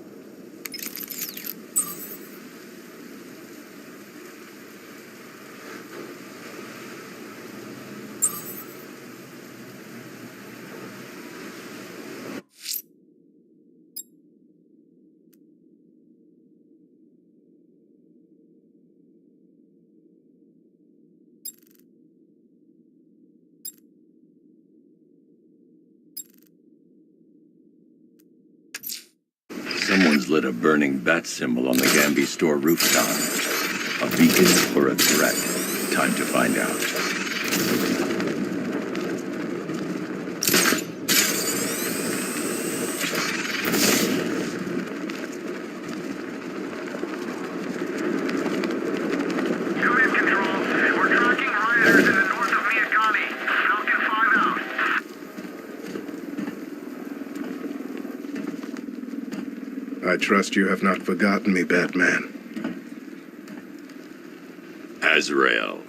Someone's lit a burning bat symbol on the Gamby store rooftop. A beacon or a threat? Time to find out. I trust you have not forgotten me, Batman. Azrael.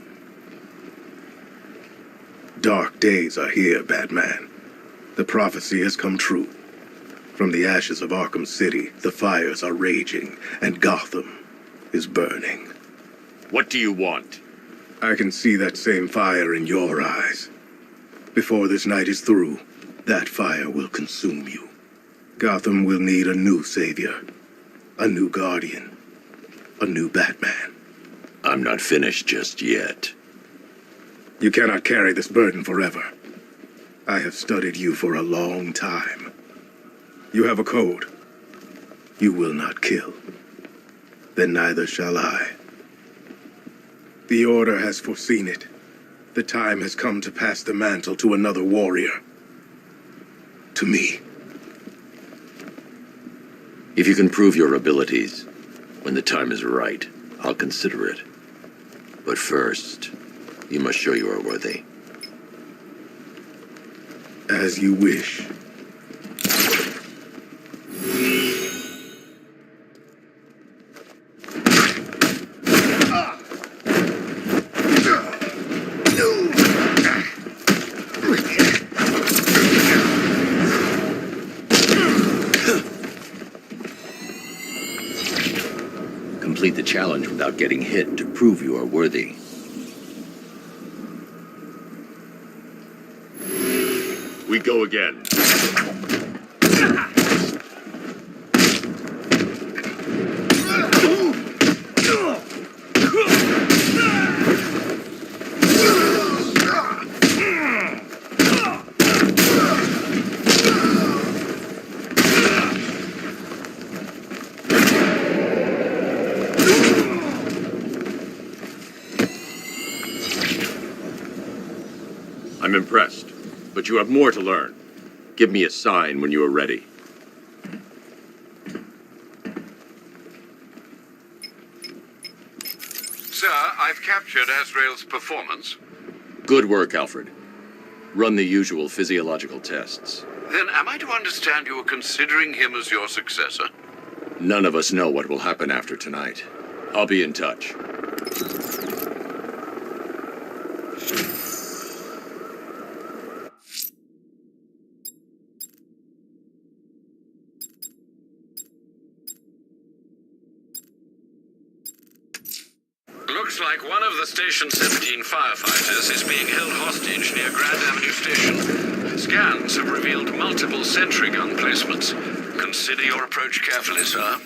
Dark days are here, Batman. The prophecy has come true. From the ashes of Arkham City, the fires are raging, and Gotham is burning. What do you want? I can see that same fire in your eyes. Before this night is through, that fire will consume you. Gotham will need a new savior, a new guardian, a new Batman. I'm not finished just yet. You cannot carry this burden forever. I have studied you for a long time. You have a code. You will not kill. Then neither shall I. The Order has foreseen it. The time has come to pass the mantle to another warrior. To me. If you can prove your abilities, when the time is right, I'll consider it. But first, you must show you are worthy. As you wish. Complete the challenge without getting hit to prove you are worthy. We go again. I'm impressed, but you have more to learn. Give me a sign when you are ready. Sir, I've captured Azrael's performance. Good work, Alfred. Run the usual physiological tests. Then am I to understand you are considering him as your successor? None of us know what will happen after tonight. I'll be in touch. Looks like one of the Station 17 firefighters is being held hostage near Grand Avenue Station. Scans have revealed multiple sentry gun placements. Consider your approach carefully, sir.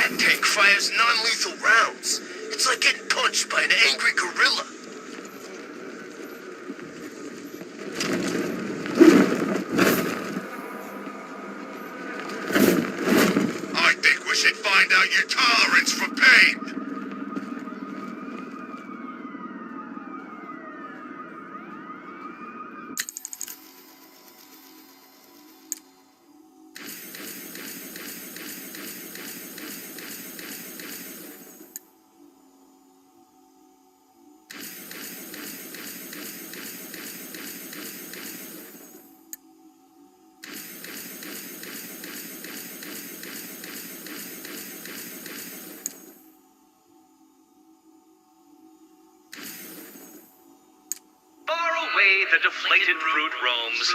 That tank fires non-lethal rounds. It's like getting punched by an angry gorilla. I think we should find out your tolerance for pain. Far away, the deflated fruit roams.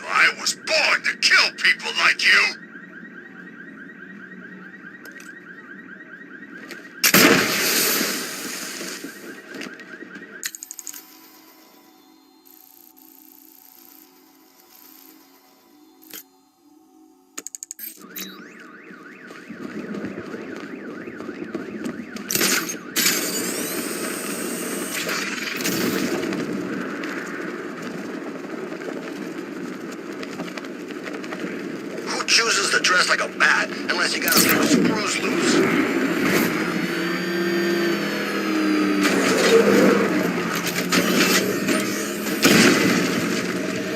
I was born to kill people like you. Who chooses to dress like a bat unless you got a few screws loose?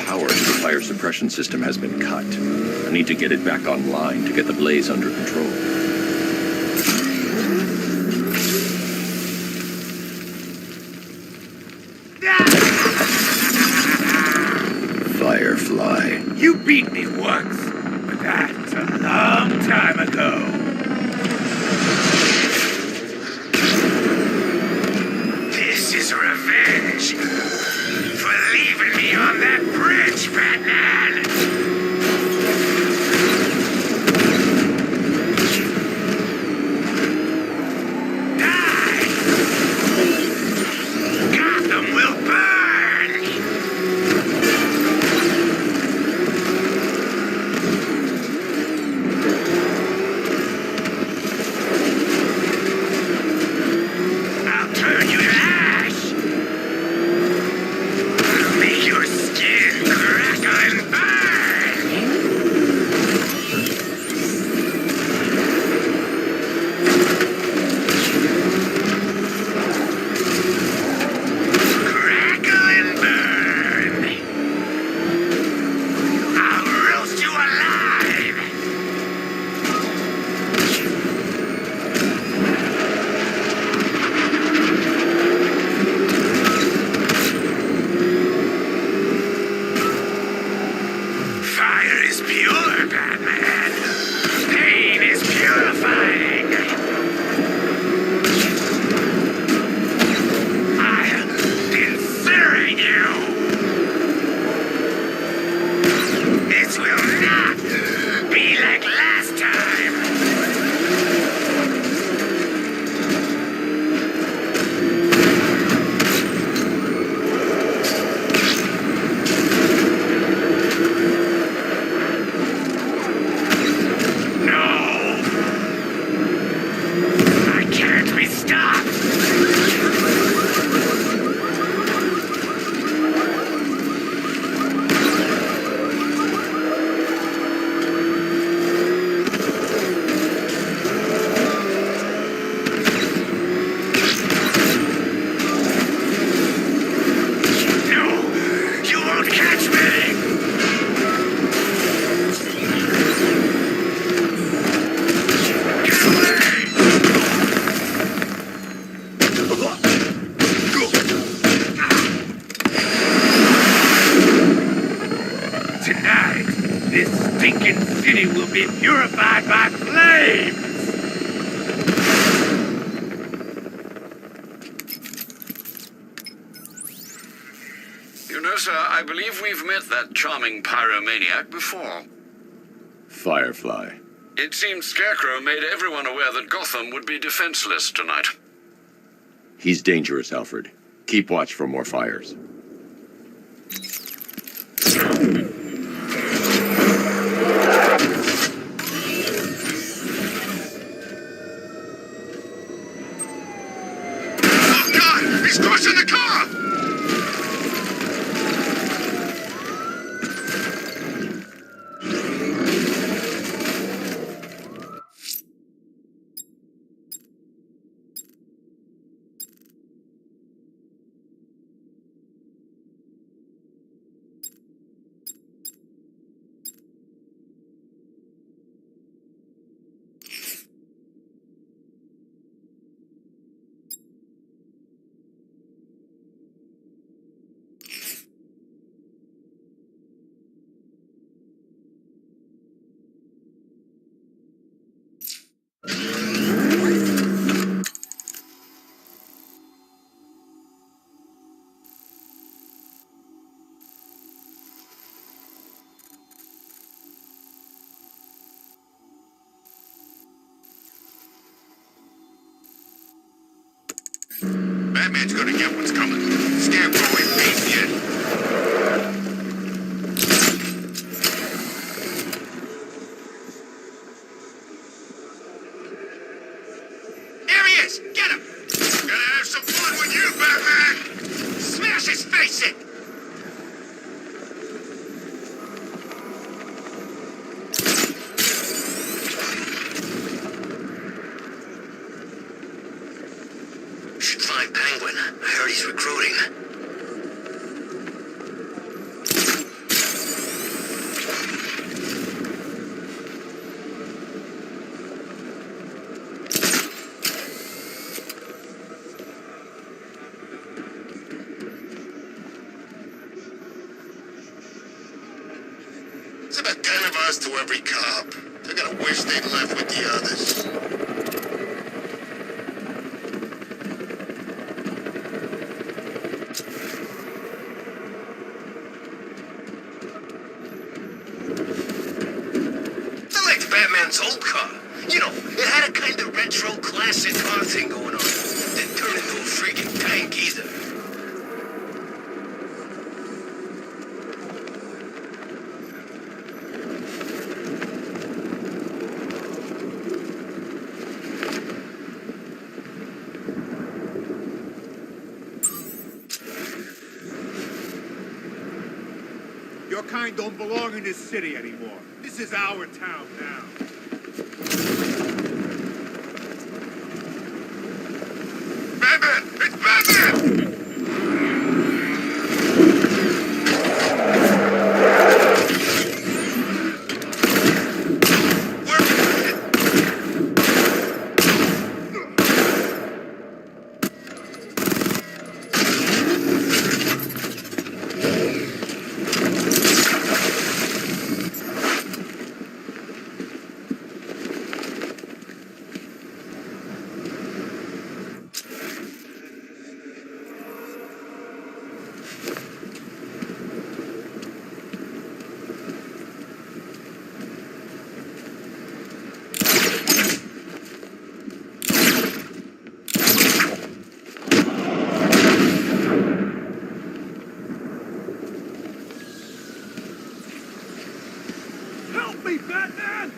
Power to the fire suppression system has been cut. I need to get it back online to get the blaze under control. Firefly. You beat me once, but that's a long time ago. This is revenge for leaving me on that bridge, Batman. Die! Gotham will burn! I'll turn you to ash! I'll make your skin crackle and burn! Crackle and burn! I'll roast you alive! Fire is pure, Batman. Pain is purifying. I'll incinerate you. This will not be like last time. No! I can't be stopped! No! You won't catch me! Tonight, this stinking city will be purified by flames! You know, sir, I believe we've met that charming pyromaniac before. Firefly. It seems Scarecrow made everyone aware that Gotham would be defenseless tonight. He's dangerous, Alfred. Keep watch for more fires. Oh, God! He's crossing the car! Batman's gonna get what's coming. Scarecrow ain't beat yet. There he is! Get him! Gonna have some fun with you, Batman! Smash his face in! Should find Penguin. I heard he's recruiting. It's about 10 of us to every cop. They're gonna wish they'd left with the others. I liked Batman's old car. You know, it had a kind of retro classic car thing going on. Didn't turn into a freaking tank either. Your kind don't belong in this city anymore. This is our town now. Batman! It's Batman! Help me, Batman!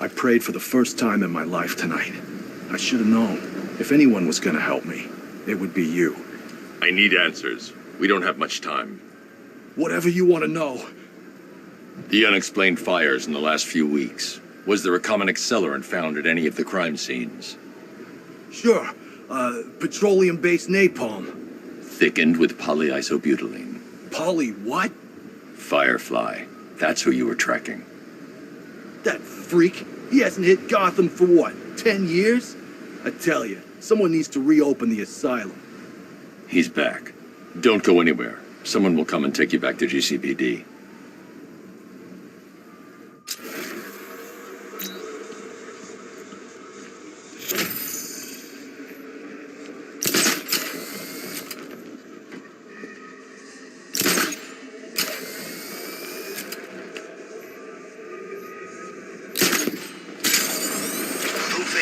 I prayed for the first time in my life tonight. I should have known. If anyone was gonna help me, it would be you. I need answers. We don't have much time. Whatever you want to know. The unexplained fires in the last few weeks. Was there a common accelerant found at any of the crime scenes? Sure. Petroleum-based napalm. Thickened with polyisobutylene. Polly what? Firefly. That's who you were tracking. That freak. He hasn't hit Gotham for what, 10 years? I tell you, someone needs to reopen the asylum. He's back. Don't go anywhere. Someone will come and take you back to GCPD.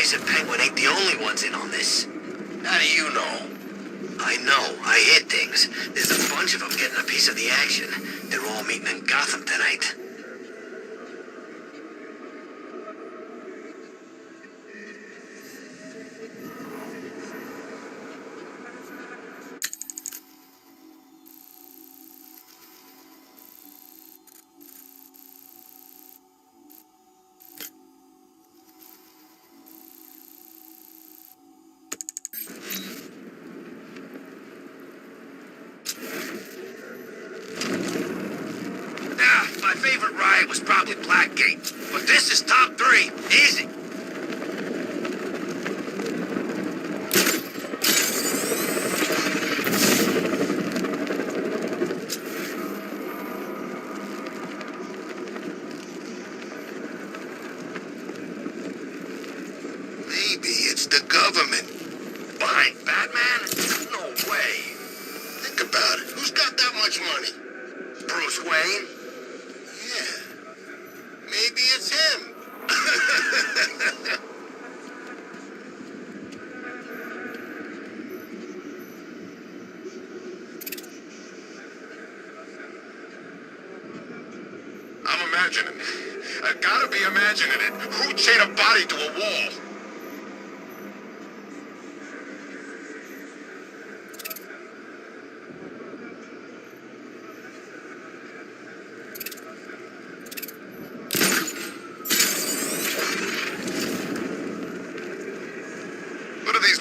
Boys and Penguin ain't the only ones in on this. How do you know? I know. I hear things. There's a bunch of them getting a piece of the action. They're all meeting in Gotham tonight. My favorite ride was probably Blackgate, but this is top 3. Easy. Maybe it's the government. Behind Batman? No way. Think about it. Who's got that much money? Bruce Wayne? Maybe it's him. I'm imagining. I gotta be imagining it. Who chained a body to a wall?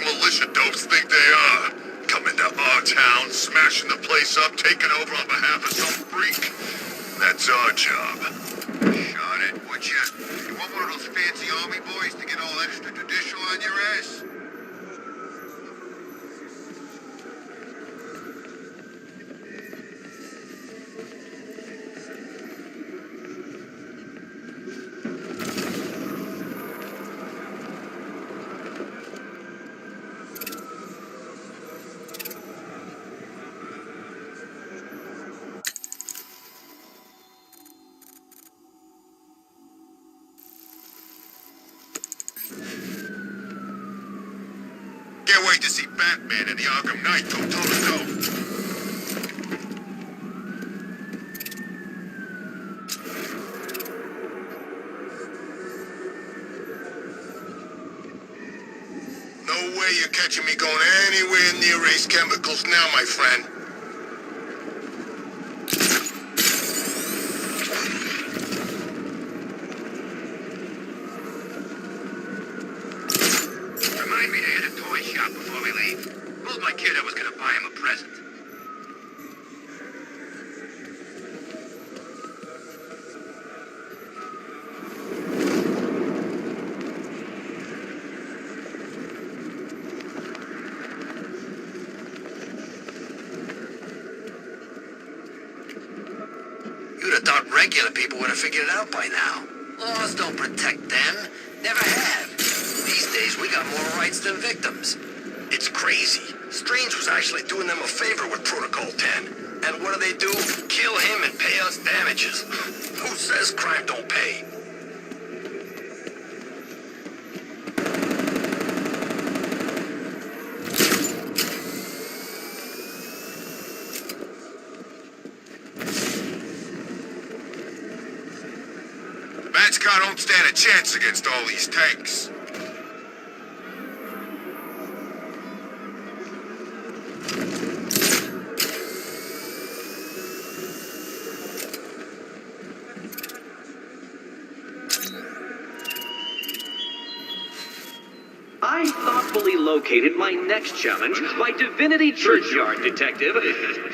Militia dopes think they are. Coming to our town, smashing the place up, taking over on behalf of some freak. That's our job. Shot it, would ya? You want one of those fancy army boys to get all extrajudicial on your ass? Can't wait to see Batman and the Arkham Knight go toe-to-toe. No way you're catching me going anywhere near Ace Chemicals now, my friend. Remind me to hit a toy shop before we leave. Told my kid I was gonna buy him a present. You'd have thought regular people would have figured it out by now. Laws don't protect them. Never have. These days, we got more rights than victims. It's crazy. Strange was actually doing them a favor with Protocol 10. And what do? Kill him and pay us damages. Who says crime don't pay? Bat's don't stand a chance against all these tanks. I thoughtfully located my next challenge, my Divinity Churchyard Detective,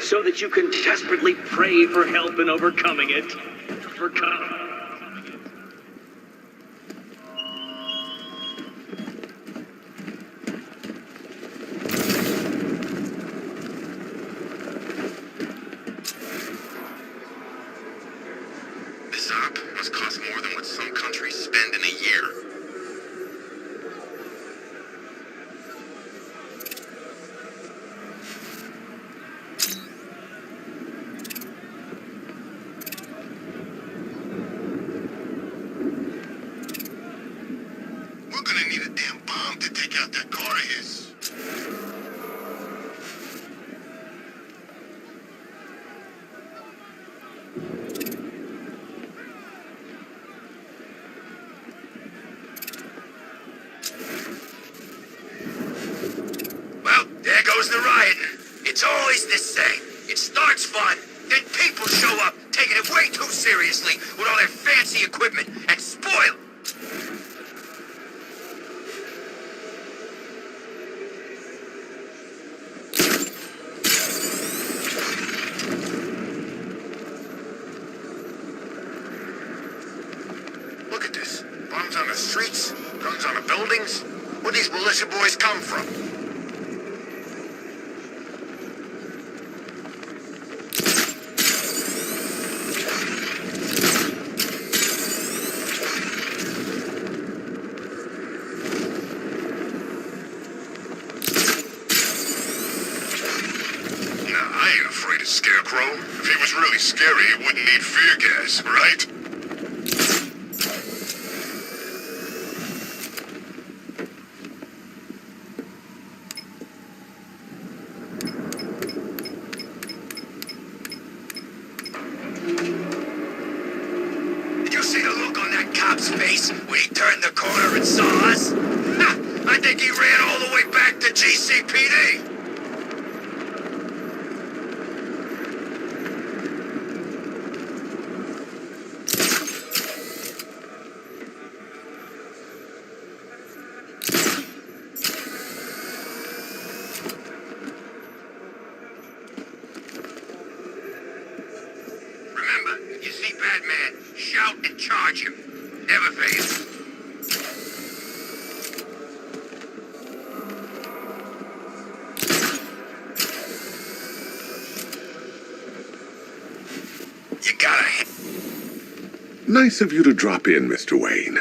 so that you can desperately pray for help in overcoming it. This op must cost more than what some countries spend in a year. We're gonna need a damn check out that car of his. Well, there goes the rioting. It's always the same. It starts fun, then people show up, taking it way too seriously with all their fancy equipment, and spoil. Look at this. Bombs on the streets, guns on the buildings. Where'd these militia boys come from? I ain't afraid of Scarecrow. If he was really scary, he wouldn't need fear gas, right? Did you see the look on that cop's face when he turned the corner and saw us? Ha! I think he ran all the way back to GCPD. Remember, if you see Batman, shout and charge him. Never fail. You gotta... Nice of you to drop in, Mr. Wayne.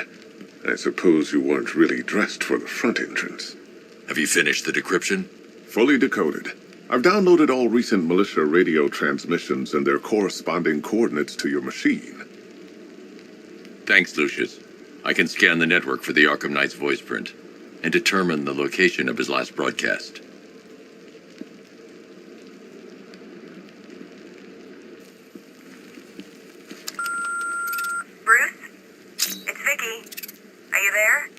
I suppose you weren't really dressed for the front entrance. Have you finished the decryption? Fully decoded. I've downloaded all recent militia radio transmissions and their corresponding coordinates to your machine. Thanks, Lucius. I can scan the network for the Arkham Knight's voice print and determine the location of his last broadcast. Bruce? It's Vicky. Are you there?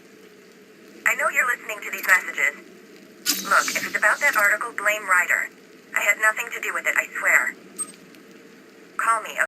I know you're listening to these messages. Look, if it's about that article, blame Ryder. I had nothing to do with it, I swear. Call me,